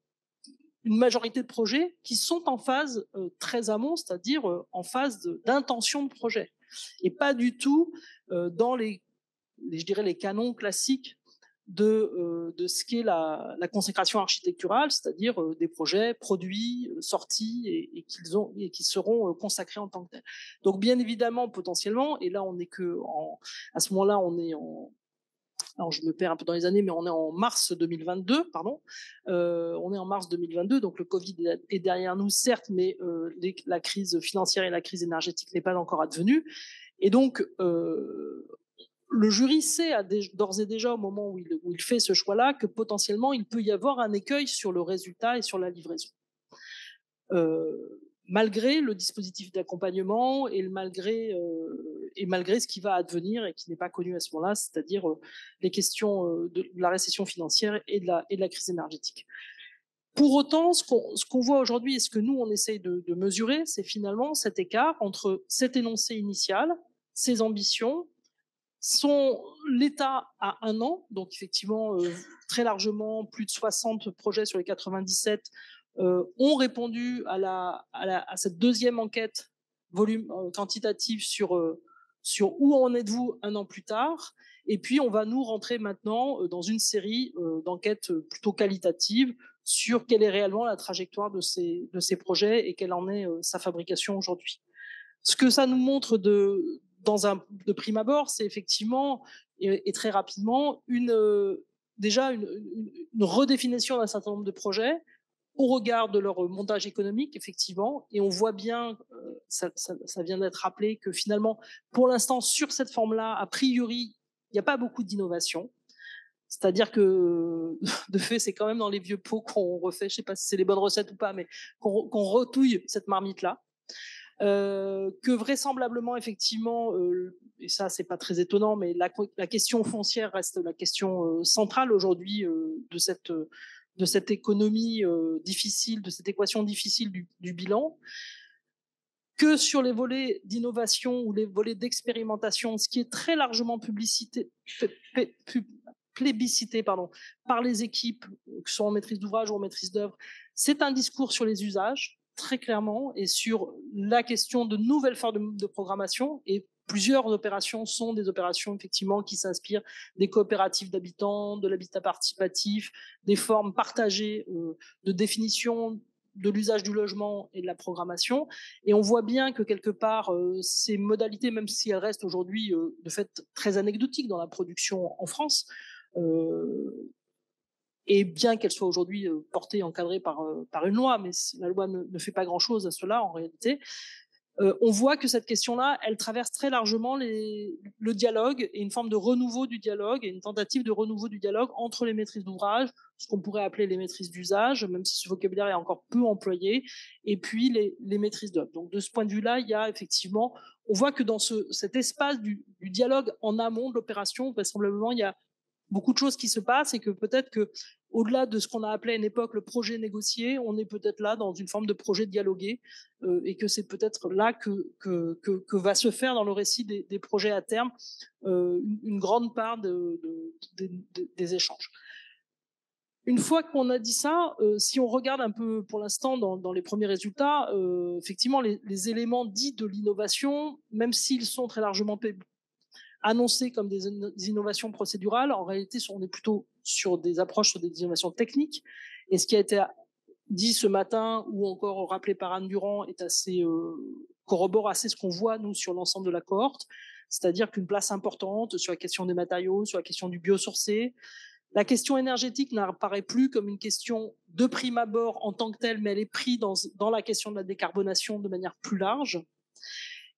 majorité de projets qui sont en phase très amont, c'est-à-dire en phase d'intention de projet, et pas du tout dans je dirais les canons classiques de ce qu'est la consécration architecturale, c'est-à-dire des projets produits, sortis et qui seront consacrés en tant que tels. Donc bien évidemment, potentiellement, et là on est à ce moment-là on est alors je me perds un peu dans les années, mais on est en mars 2022, pardon. On est en mars 2022, donc le Covid est derrière nous, certes, mais la crise financière et la crise énergétique n'est pas encore advenue. Et donc, le jury sait d'ores et déjà, au moment où il fait ce choix-là, que potentiellement, il peut y avoir un écueil sur le résultat et sur la livraison. Malgré le dispositif d'accompagnement et malgré ce qui va advenir et qui n'est pas connu à ce moment-là, c'est-à-dire les questions de la récession financière et de la crise énergétique. Pour autant, ce qu'on voit aujourd'hui et ce que nous, on essaye de mesurer, c'est finalement cet écart entre cet énoncé initial, ses ambitions, l'état à 1 an, donc effectivement très largement plus de 60 projets sur les 97 ont répondu à cette deuxième enquête quantitative sur où en êtes-vous 1 an plus tard. Et puis, on va nous rentrer maintenant dans une série d'enquêtes plutôt qualitatives sur quelle est réellement la trajectoire de ces projets et quelle en est sa fabrication aujourd'hui. Ce que ça nous montre de prime abord, c'est effectivement et très rapidement déjà une redéfinition d'un certain nombre de projets au regard de leur montage économique, effectivement, et on voit bien, ça vient d'être rappelé, que finalement, pour l'instant, sur cette forme-là, a priori, il n'y a pas beaucoup d'innovation. C'est-à-dire que, de fait, c'est quand même dans les vieux pots qu'on refait, je ne sais pas si c'est les bonnes recettes ou pas, mais qu'on retouille cette marmite-là. Que vraisemblablement, effectivement, et ça, c'est pas très étonnant, mais la question foncière reste la question centrale aujourd'hui de cette économie difficile, de cette équation difficile du bilan, que sur les volets d'innovation ou les volets d'expérimentation, ce qui est très largement plébiscité par les équipes, que ce soit en maîtrise d'ouvrage ou en maîtrise d'œuvre, c'est un discours sur les usages, très clairement, et sur la question de nouvelles formes de programmation. Et plusieurs opérations sont des opérations effectivement qui s'inspirent des coopératives d'habitants, de l'habitat participatif, des formes partagées de définition de l'usage du logement et de la programmation. Et on voit bien que quelque part, ces modalités, même si elles restent aujourd'hui de fait très anecdotiques dans la production en France, et bien qu'elles soient aujourd'hui portées et encadrées par une loi, mais la loi ne fait pas grand-chose à cela en réalité, on voit que cette question-là, elle traverse très largement le dialogue et une forme de renouveau du dialogue et une tentative de renouveau du dialogue entre les maîtrises d'ouvrage, ce qu'on pourrait appeler les maîtrises d'usage, même si ce vocabulaire est encore peu employé, et puis les maîtrises d'œuvre. Donc de ce point de vue-là, il y a effectivement, on voit que dans cet espace du dialogue en amont de l'opération, vraisemblablement, il y a beaucoup de choses qui se passent et que peut-être que au-delà de ce qu'on a appelé à une époque le projet négocié, on est peut-être là dans une forme de projet dialogué et que c'est peut-être là que va se faire dans le récit des projets à terme une grande part des échanges. Une fois qu'on a dit ça, si on regarde un peu pour l'instant dans les premiers résultats, effectivement les éléments dits de l'innovation, même s'ils sont très largement annoncés comme des innovations procédurales, en réalité, on est plutôt sur des approches, sur des innovations techniques. Et ce qui a été dit ce matin, ou encore rappelé par Anne Durand, corrobore assez ce qu'on voit, nous, sur l'ensemble de la cohorte. C'est-à-dire qu'une place importante sur la question des matériaux, sur la question du biosourcé. La question énergétique n'apparaît plus comme une question de prime abord en tant que telle, mais elle est prise dans la question de la décarbonation de manière plus large.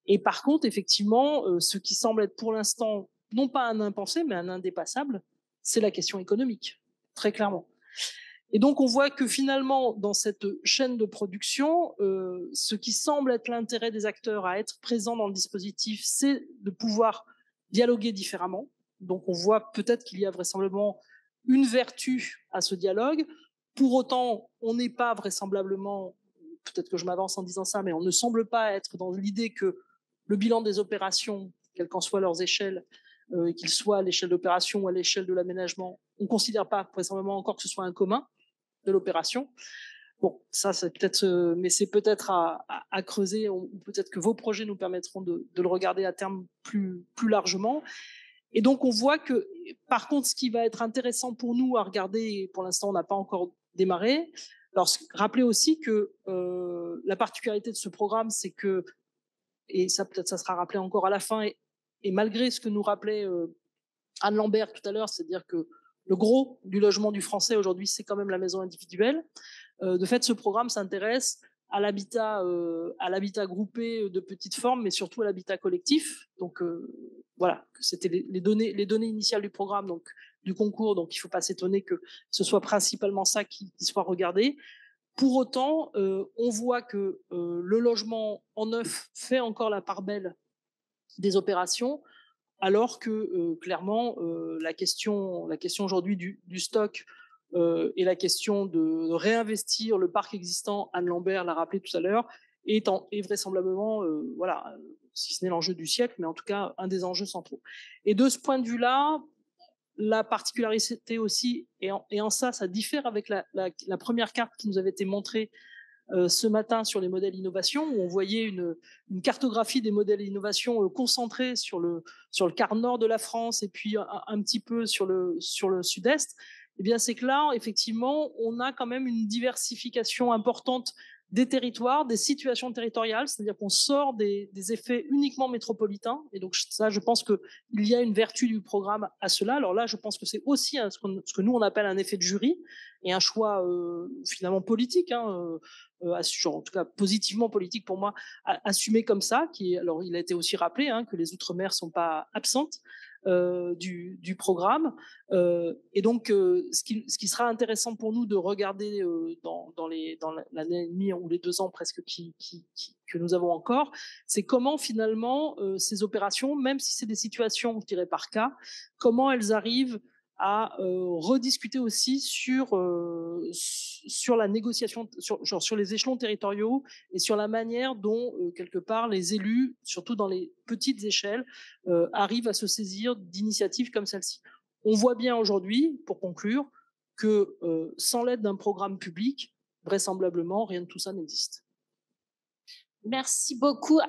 Et par contre, effectivement, ce qui semble être pour l'instant, non pas un impensé, mais un indépassable, c'est la question économique, très clairement. Et donc, on voit que finalement, dans cette chaîne de production, ce qui semble être l'intérêt des acteurs à être présents dans le dispositif, c'est de pouvoir dialoguer différemment. Donc, on voit peut-être qu'il y a vraisemblablement une vertu à ce dialogue. Pour autant, on n'est pas vraisemblablement, peut-être que je m'avance en disant ça, mais on ne semble pas être dans l'idée que le bilan des opérations, quelles qu'en soient leurs échelles, qu'ils soient à l'échelle d'opération ou à l'échelle de l'aménagement, on ne considère pas vraisemblablement encore que ce soit un commun de l'opération. Bon, ça, c'est peut-être, mais c'est peut-être à creuser, ou peut-être que vos projets nous permettront de le regarder à terme plus largement. Et donc, on voit que, par contre, ce qui va être intéressant pour nous à regarder, et pour l'instant, on n'a pas encore démarré. Alors, rappelez aussi que la particularité de ce programme, c'est que, et ça peut-être ça sera rappelé encore à la fin, et malgré ce que nous rappelait Anne Lambert tout à l'heure, c'est-à-dire que le gros du logement du français aujourd'hui, c'est quand même la maison individuelle. De fait, ce programme s'intéresse à l'habitat groupé de petite forme, mais surtout à l'habitat collectif. Donc voilà, c'était les données initiales du programme, donc du concours. Donc il ne faut pas s'étonner que ce soit principalement ça qui soit regardé. Pour autant, on voit que le logement en neuf fait encore la part belle des opérations, alors que clairement la question aujourd'hui du stock et la question de réinvestir le parc existant, Anne Lambert l'a rappelé tout à l'heure, est vraisemblablement, voilà, si ce n'est l'enjeu du siècle, mais en tout cas un des enjeux centraux. Et de ce point de vue-là, la particularité aussi, et en ça diffère avec la première carte qui nous avait été montrée ce matin sur les modèles innovation, où on voyait une cartographie des modèles innovation concentrés sur le quart nord de la France et puis un petit peu sur le sud-est. Eh bien, c'est que là, effectivement, on a quand même une diversification importante des territoires, des situations territoriales, c'est-à-dire qu'on sort des effets uniquement métropolitains. Et donc ça, je pense qu'il y a une vertu du programme à cela. Alors là, je pense que c'est aussi ce que nous, on appelle un effet de jury et un choix finalement politique, en tout cas positivement politique pour moi, assumé comme ça. Alors, il a été aussi rappelé que les Outre-mer ne sont pas absentes du programme. Et donc, ce qui sera intéressant pour nous de regarder dans l'année et demie ou les 2 ans presque que nous avons encore, c'est comment finalement ces opérations, même si c'est des situations, je dirais par cas, comment elles arrivent à rediscuter aussi sur la négociation, sur les échelons territoriaux et sur la manière dont, quelque part, les élus, surtout dans les petites échelles, arrivent à se saisir d'initiatives comme celle-ci. On voit bien aujourd'hui, pour conclure, que sans l'aide d'un programme public, vraisemblablement, rien de tout ça n'existe.
Merci beaucoup.